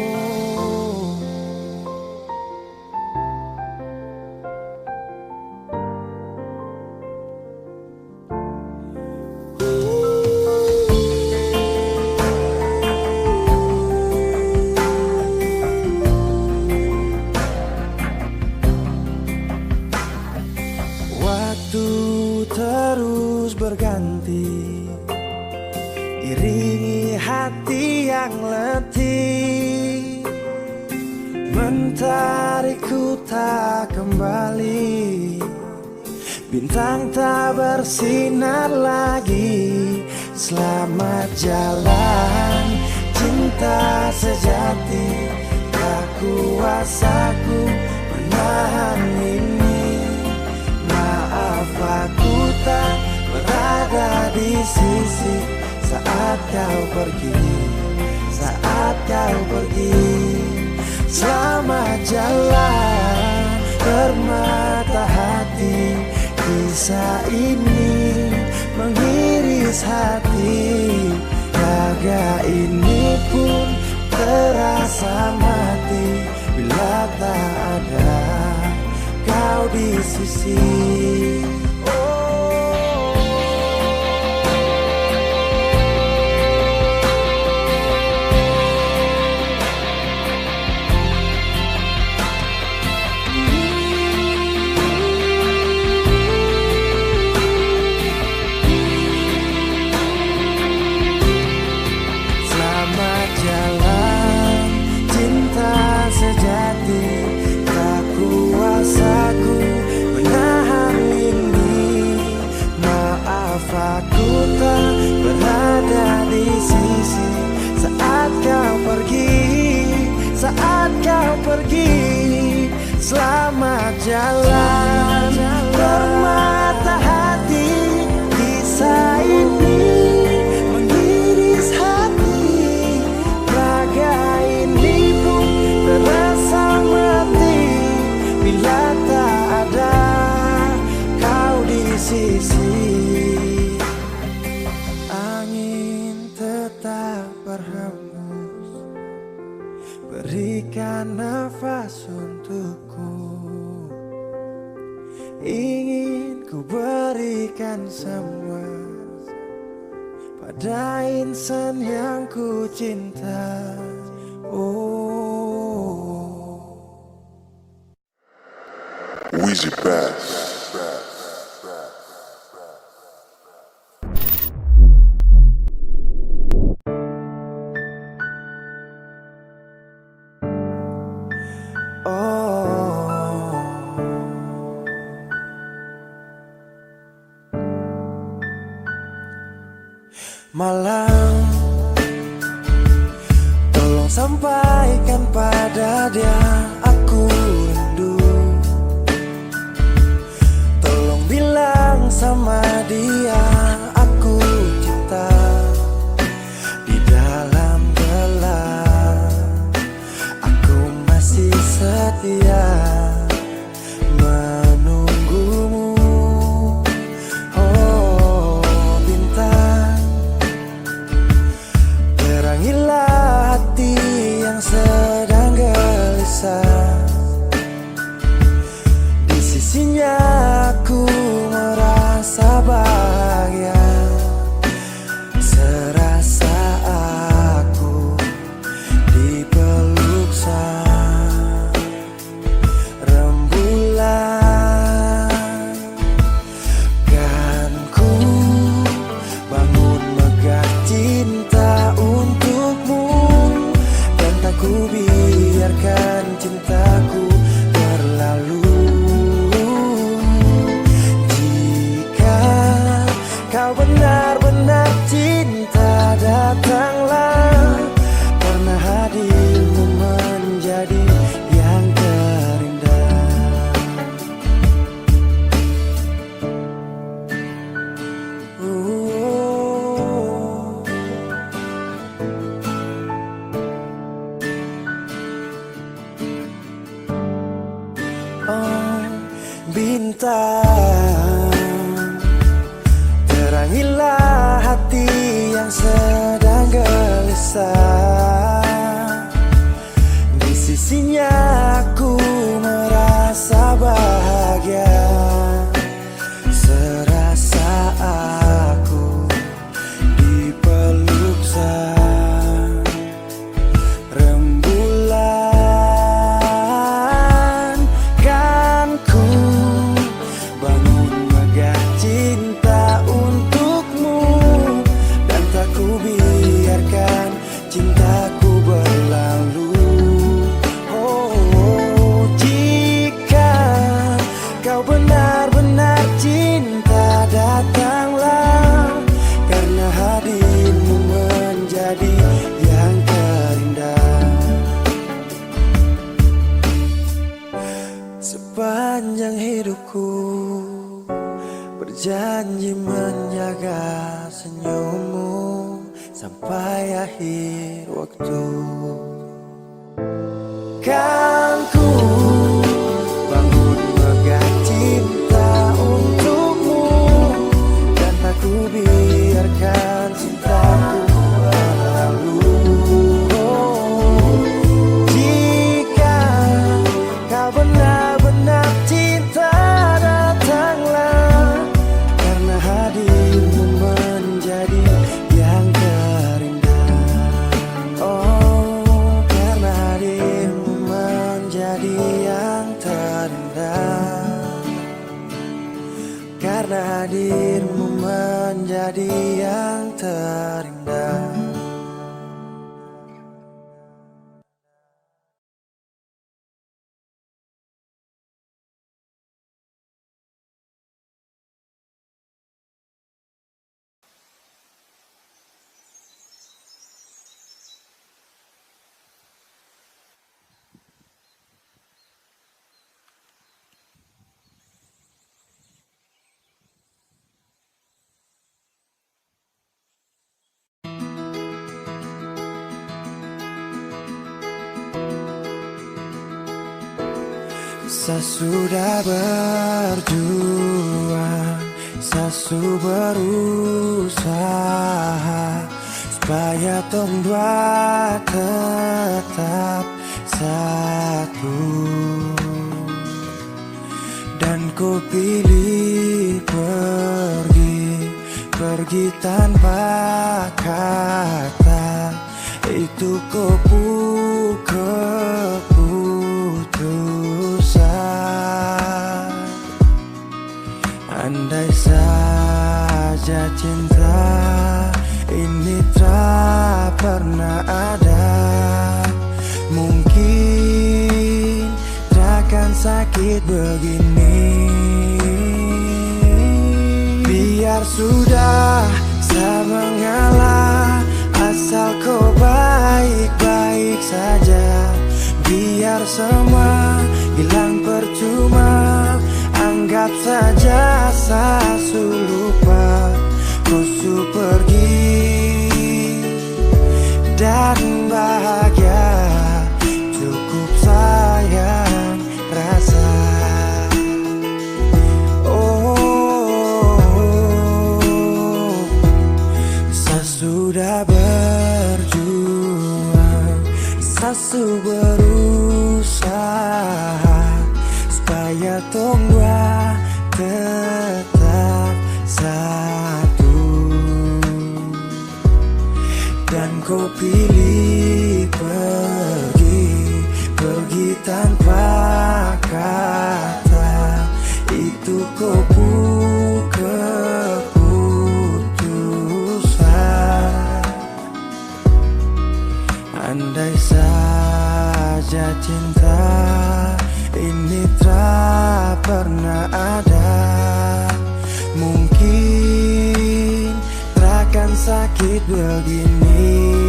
Waktu terus berganti, iringi hati yang letih, mentarikku tak kembali, bintang tak bersinar lagi. Selamat jalan cinta sejati, tak kuasaku menahan ini. Maaf aku tak berada di sisi saat kau pergi, saat kau pergi. Selamat jalan permata hati, kisah ini mengiris hati. Raga ini pun terasa mati bila tak ada kau di sisi. Selamat jalan cinta sejati, tak kuasaku menahan ini. Maaf aku tak berada di sisi saat kau pergi, saat kau pergi. Selamat jalan permata hati, kisah ini mengiris hati. Raga ini pun terasa mati bila tak ada kau di sisi. Angin tetap berhembus, berikan nafas untukku. Ingin ku berikan semua pada insan yang ku cinta. Oh. Weezy Bass. Malam, tolong sampaikan pada dia aku rindu. Tolong bilang sama dia aku cinta. Di dalam gelap aku masih setia menunggumu. Oh bintang, terangilah hati yang sedang gelisah. Di sisinya aku merasa bahagia, serasa aku dipeluk sayang. Oh bintang, terangilah hati yang sedang gelisah. Di sisinya aku merasa bahagia, serasa aku dipeluk sang rembulan. Kan ku bangun megah cinta untukmu, dan tak ku biarkan cintaku berlalu. Oh, jika kau benar-benar cinta, datanglah, karena hadirmu menjadi yang terindah. Sepanjang hidupku berjanji menjaga senyummu sampai akhir waktu. Kan ku bangun megah cinta untukmu, dan tak ku biarkan cintaku berlalu. Oh, jika kau benar-benar cinta, datanglah, karena hadirmu menjadi yang terindah. Oh, karena hadirmu menjadi yang terindah, karena hadirmu menjadi yang terindah. Sesudah berjuang, sesu berusaha supaya tong dua tetap satu. Dan ku pilih pergi tanpa kata. Itu keputusan. Andai saja cinta ini tak pernah ada, mungkin takkan sakit begini. Biar sudah saya mengalah, asal kau baik-baik saja. Biar semua hilang percuma, anggap saja saya lupa. Kau pergi dan bahagia, cukup sayang rasa. Oh, sesudah berjuang, sesu berusaha supaya tong dua tetap satu. Dan kau pilih pergi tanpa kata. Itu keputusan. Andai saja cinta ini tak pernah ada, mungkin takkan sakit begini.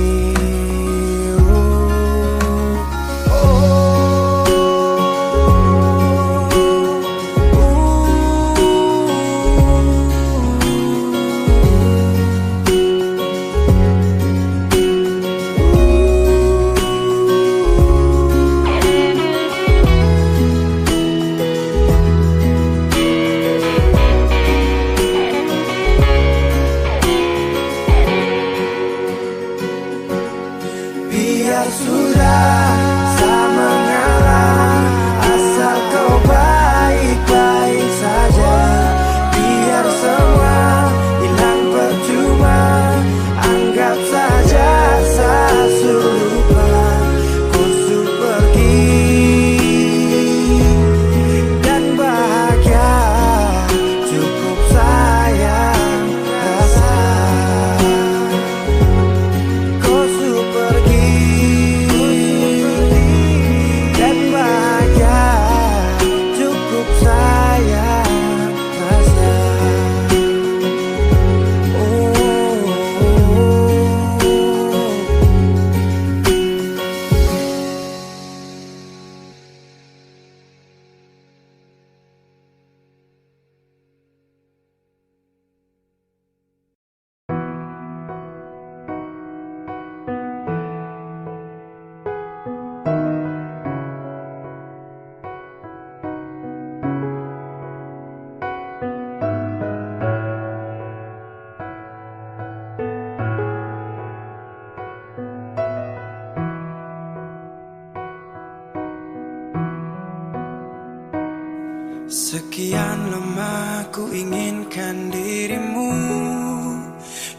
Sekian lama ku inginkan dirimu,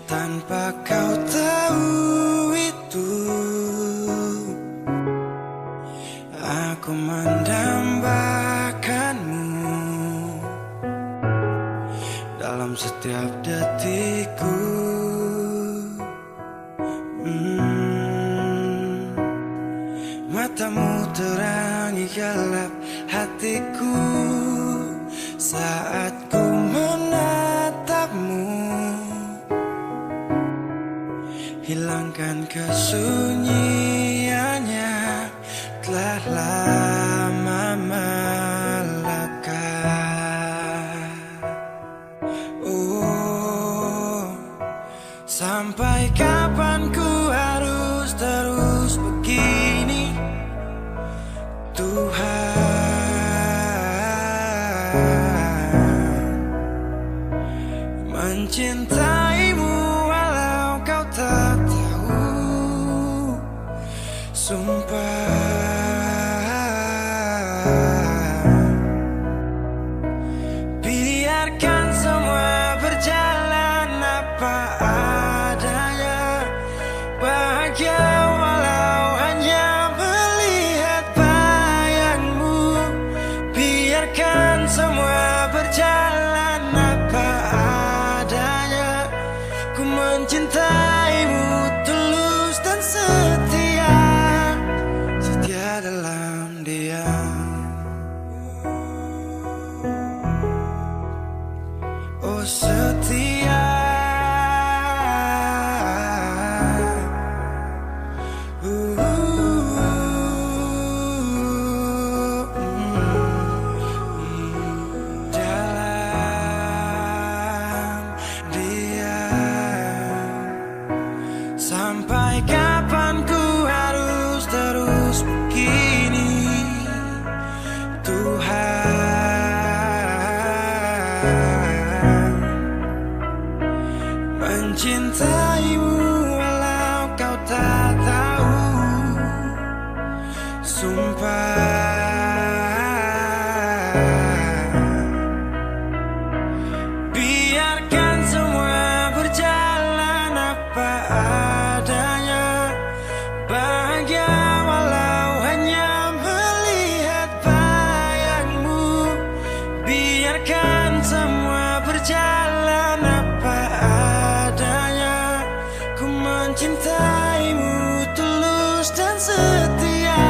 tanpa kau tahu itu. Aku mendambakanmu dalam setiap detikku. Matamu terangi gelap hatiku saat ku menatapmu. Hilangkan kesunyiannya, telah lama melekat. Oh, sampai kapan ku harus terus begini, Tuhan? Mencintaimu walau kau tak tahu, sumpah. Biarkan semua berjalan apa adanya, bahagia walau hanya melihat bayangmu. Biarkan semua berjalan apa adanya, ku mencintaimu tulus dan setia, setia dalam diam. Oh setia, dalam diam. Sampai kapan ku harus terus begini, Tuhan? Mencintaimu walau kau tak tahu, sumpah. Biarkan semua berjalan apa adanya, bahagia walau hanya melihat bayangmu. Biarkan semua berjalan apa adanya, ku mencintaimu tulus dan setia,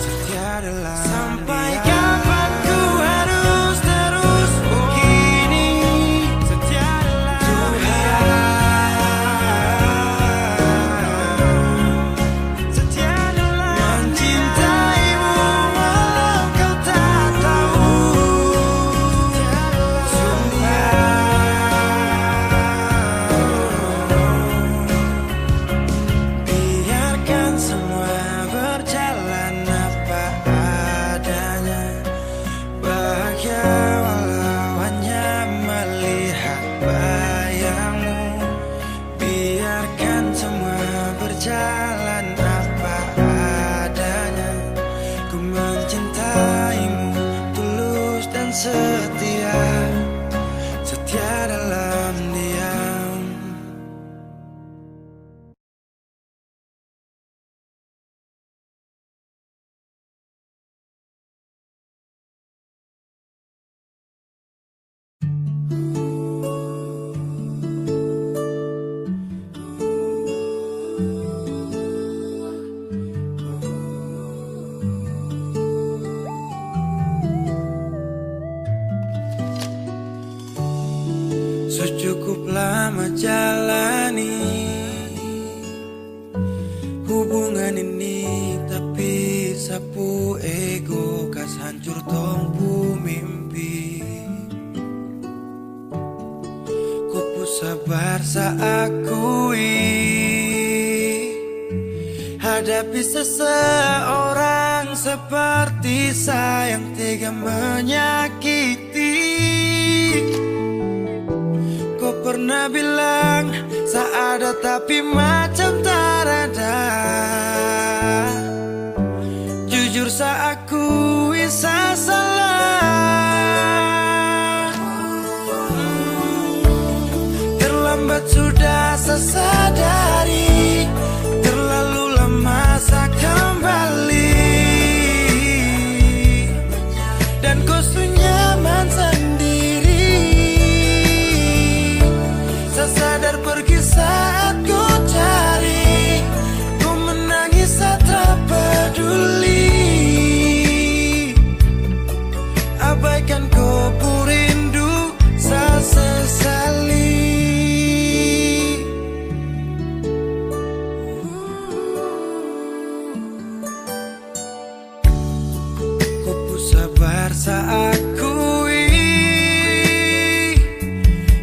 setia dalam. Sampai kapan ku harus terus begini, setia dalam Tuhan. Setia dalam mencintaimu walau kau tak tahu, biarkan semua berjalan apa adanya, bahagia walau hanya melihat bayangmu. Biarkan semua berjalan apa adanya, ku mencintaimu tulus dan setia, setia dalam diam. Secukup lama jalani hubungan ini, tapi sapu ego kas hancur tompu mimpi. Ku sabar saakui hadapi seseorang seperti saya yang tega menyakiti. Kau pernah bilang seada tapi macam tak ada. Jujur saya akui saya salah. Terlambat sudah saya sadari, terlalu lama saya kembali, dan kau nyaman sendiri. Saya sadar pergi saat ku cari, ku menangis saya tak peduli. Abaikan kau rindu, saya sesali. Kau sabar saya akui,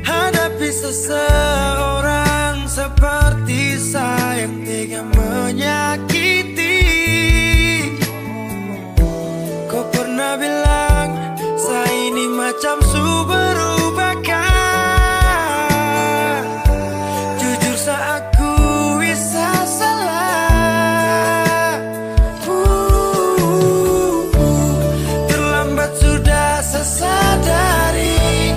hadapi seseorang seperti saya yang tega menyakiti. Kau pernah bilang saya ini macam su berubahkan. Jujur saya akui saya salah. Terlambat sudah saya sadari,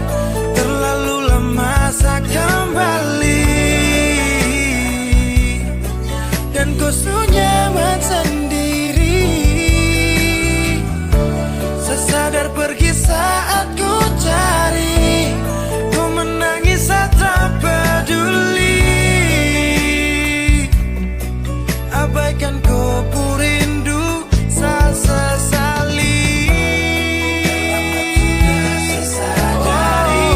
terlalu lama saya kembali, dan kau nyaman sendiri. Saya sadar pergi saat ku cari, ku menangis saya tak peduli. Abaikan kau rindu, saya sesali. Sadari,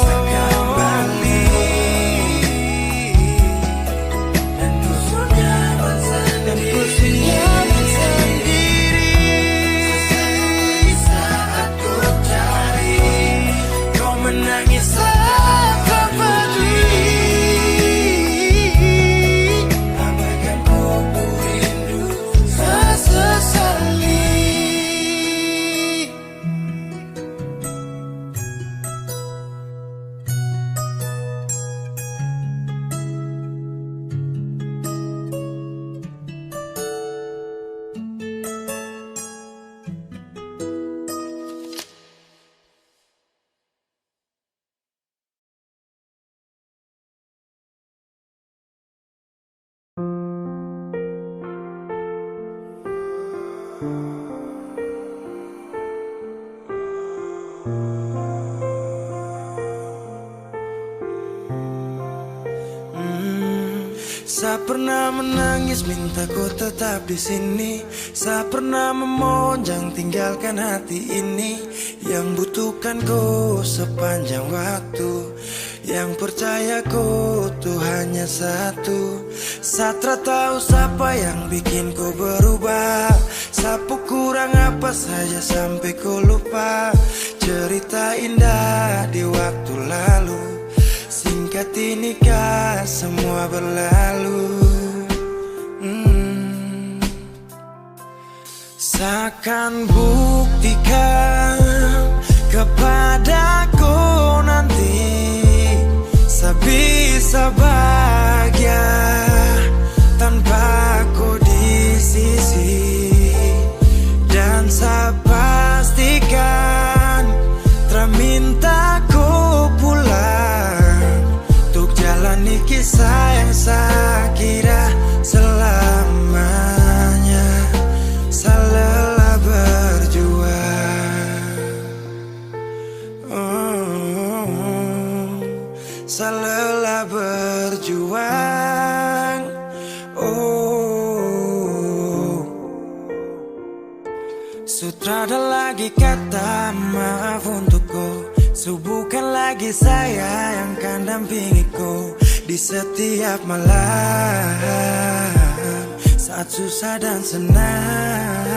saya kembali, dan ku nyaman sendiri. Saat ku cari, kau menangis saya tak peduli. Abaikan kau rindu, saya sesali. Saya pernah menangis minta kau tetap di sini. Saya pernah memonjang tinggalkan hati ini, yang butuhkan kau sepanjang waktu, yang percaya kau tuh hanya satu. Saya tak tahu siapa yang bikin kau berubah, sapu kurang apa saja sampai kau lupa cerita indah di waktu lalu. Singkat ini kah semua berlalu. Seakan buktikan kepadaku nanti, saya bisa bahagia tanpa kau di sisi. Dan saya pastikan terminta kau pulang untuk jalani kisah yang saya kira selamanya. Saya lelah berjuang, saya lelah berjuang. Sutrada lagi kata maaf untukku, bukan lagi saya yang kan dampingi kau di setiap malam, saat susah dan senang.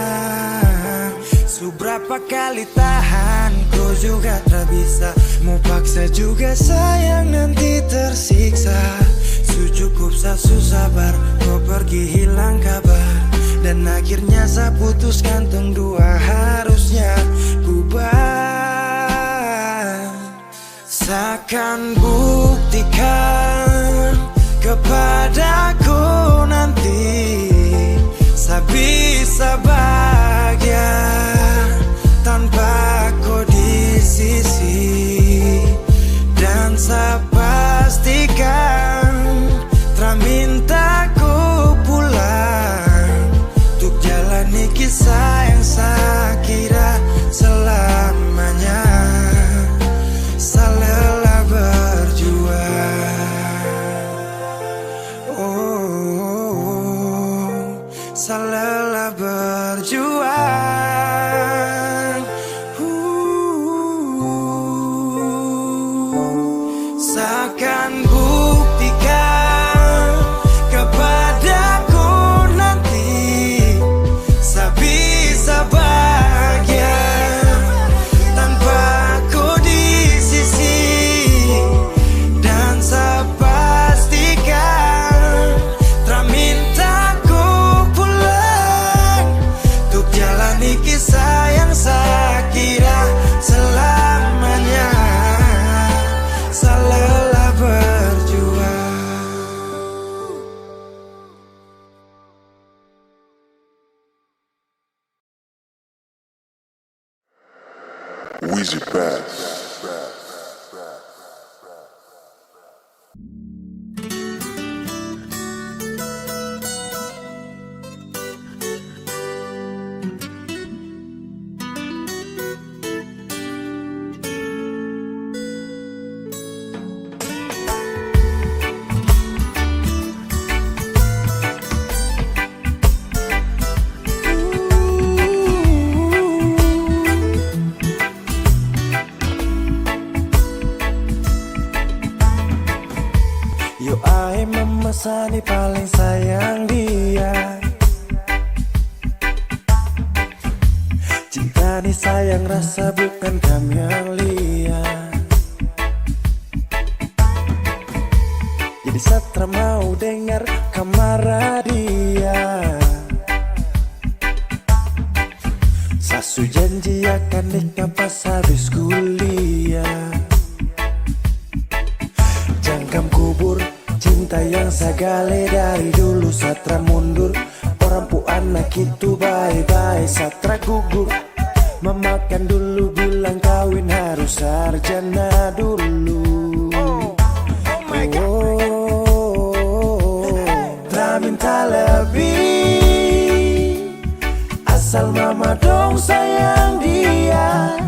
Seberapa kali tahan kau juga tak bisa, mau paksa juga sayang nanti tersiksa. Cukup saya sabar, kau pergi hilang kabar, dan akhirnya saya putuskan tong dua harusnya kubah. Seakan buktikan kepadaku nanti, saya bisa bahagia tanpa kau di sisi. Dan kisah yang saya kira selamanya. Saya lelah berjuang. Oh, saya lelah berjuang. Seakan buktikan kepadaku nanti saya bisa bahagia tanpa aku di sisi. Dan saya pastikan tak minta ku pulang untuk jalani kisah yang saya kira selamanya. Saya lelah berjuang. Weezy Bass. Yo ae memesani paling sayang dia. Cinta nih sayang rasa bukan kamelia. Jadi Satra mau dengar kamar dia. Sasu janji akan nikah pas habis kuliah. Jangkam kubur cinta yang sagale dari dulu. Satra mundur orang pu anak itu bye-bye. Satra gugur memakan dulu bilang kawin harus sarjana dulu. Tak minta lebih, asal mama dong sayang dia.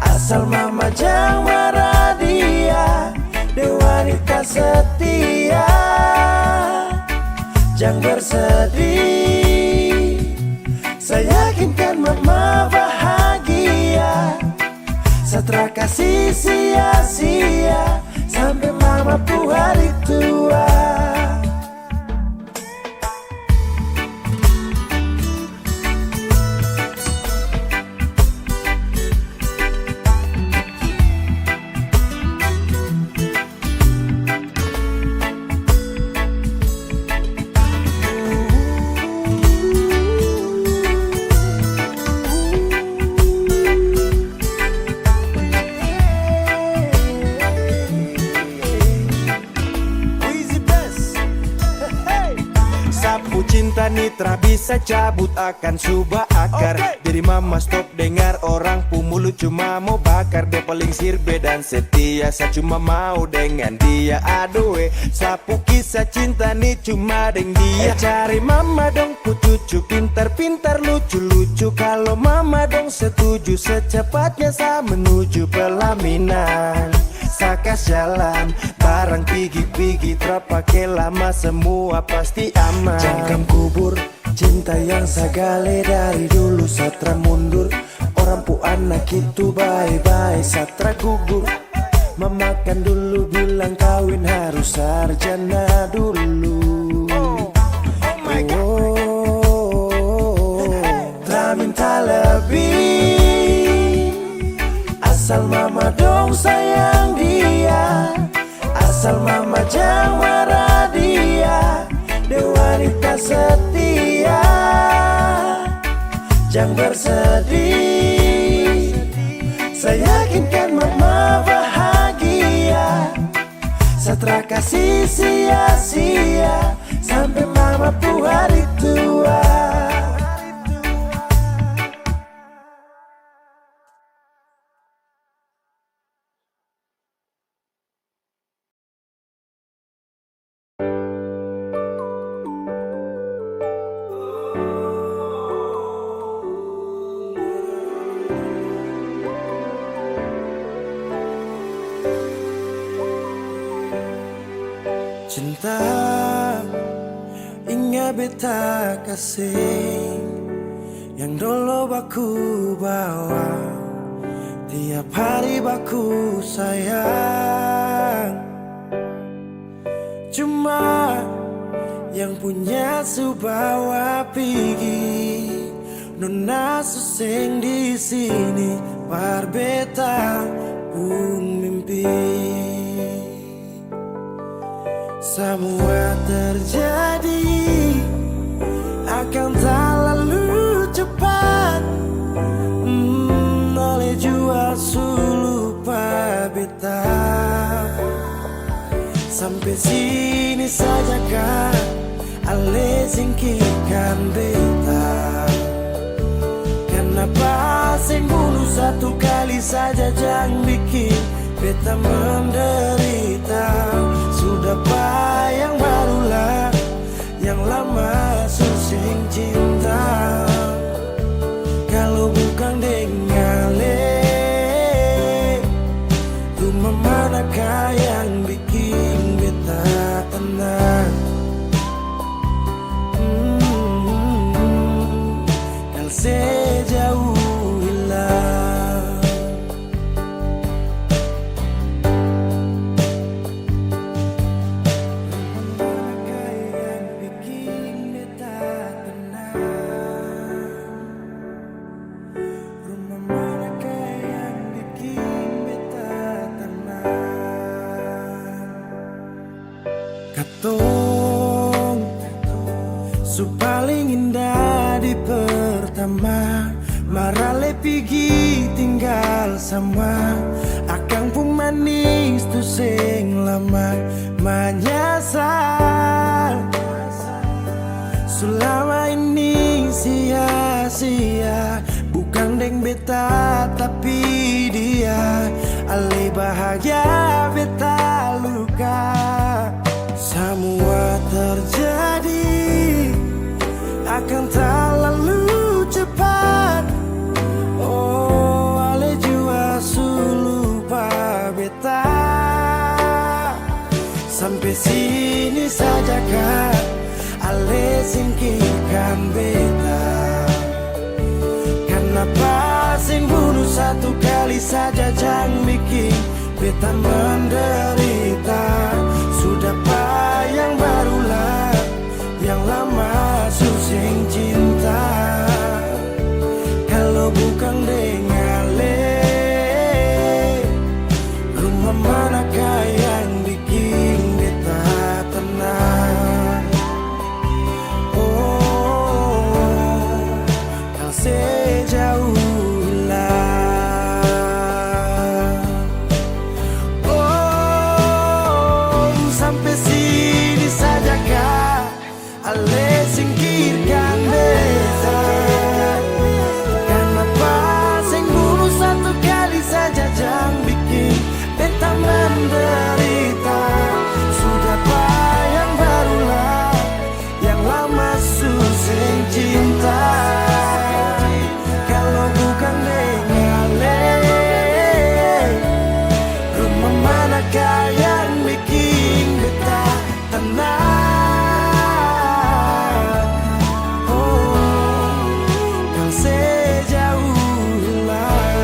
Asal mama jangan marah dia. Dia wanita setia, jangan bersedih. Saya yakinkan mama bahagia. Satra kasih sia-sia sampai mama pu hari tua. Sapu cinta nitra bisa cabut akan subah akar. Jadi mama stop dengar orang pu mulut cuma mau bakar. Dia paling sirbe dan setia, saya cuma mau dengan dia. Aduh sapu kisah cinta nih cuma deng dia. Cari mama dong pu cucu pintar-pintar lucu-lucu. Kalau mama dong setuju secepatnya saya menuju pelaminan. Sakas jalan barang pigi-pigi terpakai lama semua pasti aman. Jangkam kubur cinta yang sagale dari dulu. Satra mundur orang pu anak itu bye-bye. Satra gugur memakan dulu bilang kawin harus sarjana dulu. Tak minta lebih, asal mama dong sayang dia. Asal mama jangan marah dia. Dia wanita setia, jangan bersedih. Saya yakinkan mama bahagia. Satra kasih sia-sia sampai mama pu hari tua. cinta, ingat beta kasih yang dulu baku bawa, tiap hari baku sayang. Cuma yang punya subawa pergi, nona suseng di sini, barbeta pun mimpi. Semua terjadi akan tak lalu cepat, oleh jua lupa beta. Sampai sini saja kan, ale singkirkan beta. Kenapa sing bunuh satu kali saja, jangan bikin beta menderita. Sudah yang barulah, yang lama susing cinta. Kalau bukan dengan rumah manakah yang bikin beta tenang? Kalau sejauh hilang, rumah manakah yang bikin beta tenang? Rumah manakah yang bikin beta tenang? Katong su paling indah di pertama, marale pigi tinggal sama. Akang pun manis tu sing lama menyasar. Selama ini sia-sia, bukan deng beta tapi dia. Ale bahagia beta luka. Semua terjadi akan tak lalu cepat. Oh, ale jua lupa beta. Sampai sini saja kan, ale singkirkan beta. Kenapa sing bunuh satu kali saja, jangan bikin beta menderita. Sudah yang barulah, yang lama susing cinta. Kalau bukan dengan rumah manakah yang bikin beta tenang? Oh, kau sejauh hilang. Oh, sampai sini saja kah, ale singkirkan beta. Kenapa sing bunuh satu kali saja, jangan bikin beta menderita. Sudah yang barulah, yang lama susing cinta. Kalau bukan dengan rumah manakah yang bikin beta tenang? Oh, kau sejauh hilang.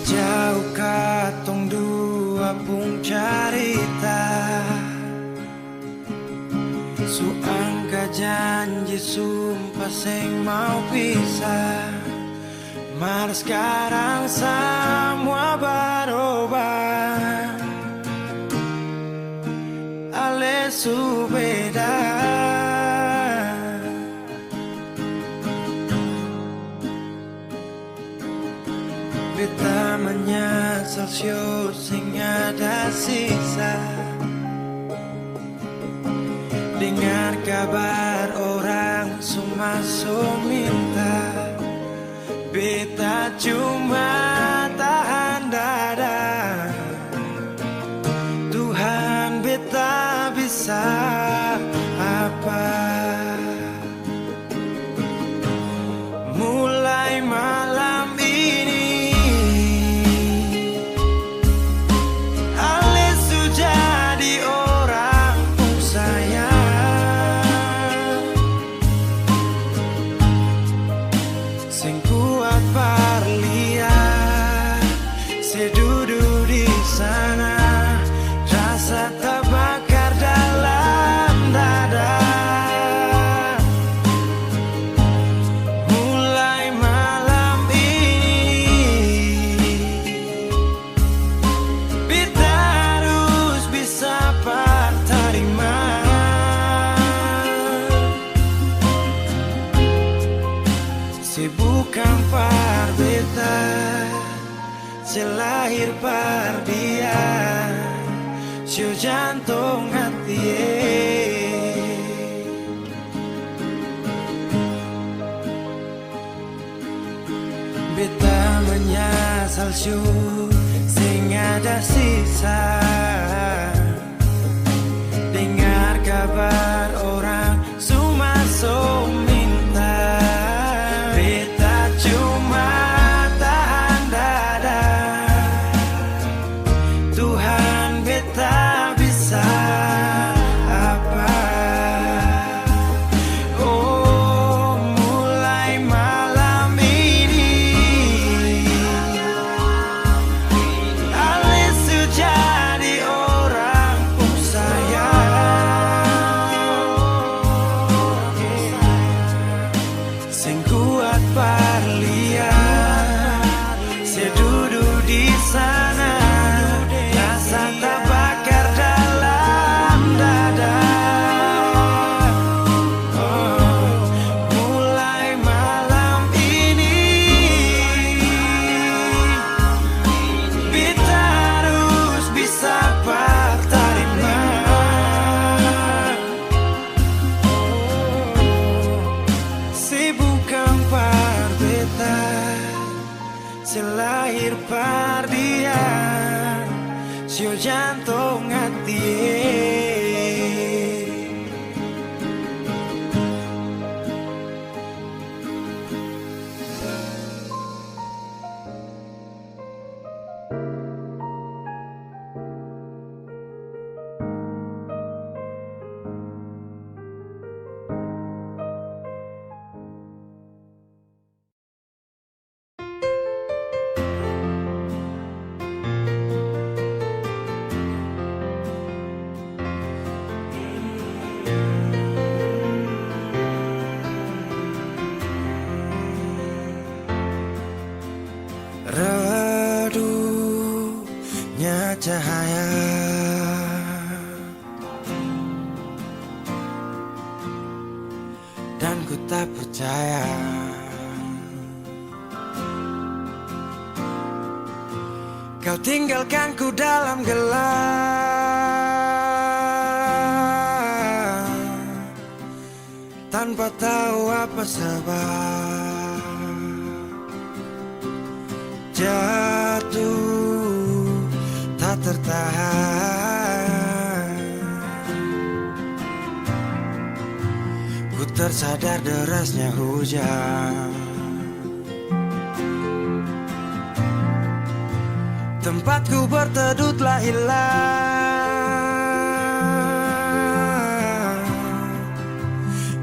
Jauh katong dua pun carita, su angka janji sumpah sing mau pisah. Mar sekarang semua berubah, ale su beda. Beta menyesal sing ada sisa. Dengar kabar orang semua minta, beta cuma tahan dada. Tuhan beta bisa apa? Mulai malam ini Ale sudah jadi orang sayang, sing kuat parlia, saya duduk di sana, rasa terbakar dalam dada. Mulai malam ini beta harus bisa terima. Si bukan par beta, si lahir par dia, si jantung hati. Beta menyesal sing ada sisa. Dengar kabar orang semua minta, beta cuma tahan dada. Tuhan beta bisa apa? Oh, mulai malam ini Ale sudah jadi orang sayang, sing kuat parlia, saya duduk di sana, rasa terbakar dalam dada. Oh, mulai malam ini beta harus bisa terima. Si bukan par beta, si lahir par dia, si jantung hati. Redupnya cahaya, dan ku tak percaya kau tinggalkan ku dalam gelap, tanpa tahu apa sebab. Jatuh tak tertahan, ku tersadar derasnya hujan. Tempatku berteduh telah hilang,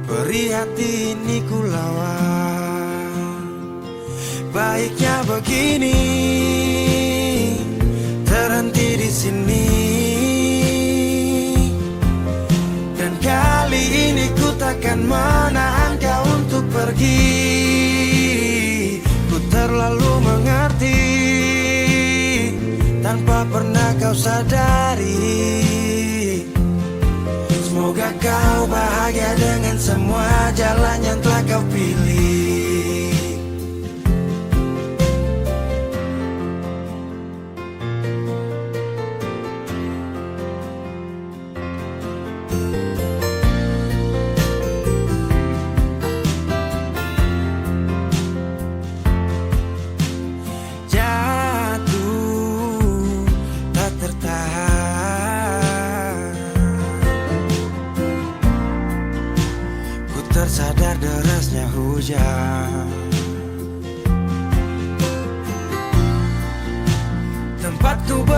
perih hati ini ku lawan. Baiknya begini, terhenti di sini, dan kali ini ku takkan menahan kau untuk pergi. Ku terlalu mengerti, tanpa pernah kau sadari. Semoga kau bahagia dengan semua jalan yang telah kau pilih.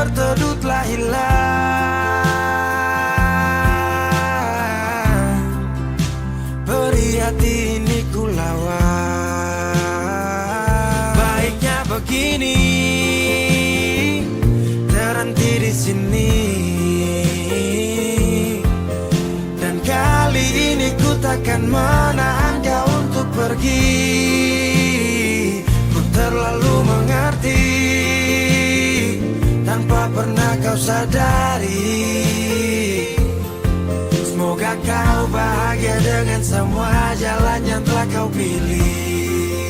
berteduh telah hilang. Beri hati ini ku lawan. Baiknya begini, terhenti di sini. Dan kali ini ku takkan menahan kau untuk pergi. Ku terlalu mengerti tanpa pernah kau sadari. Semoga kau bahagia dengan semua jalan yang telah kau pilih.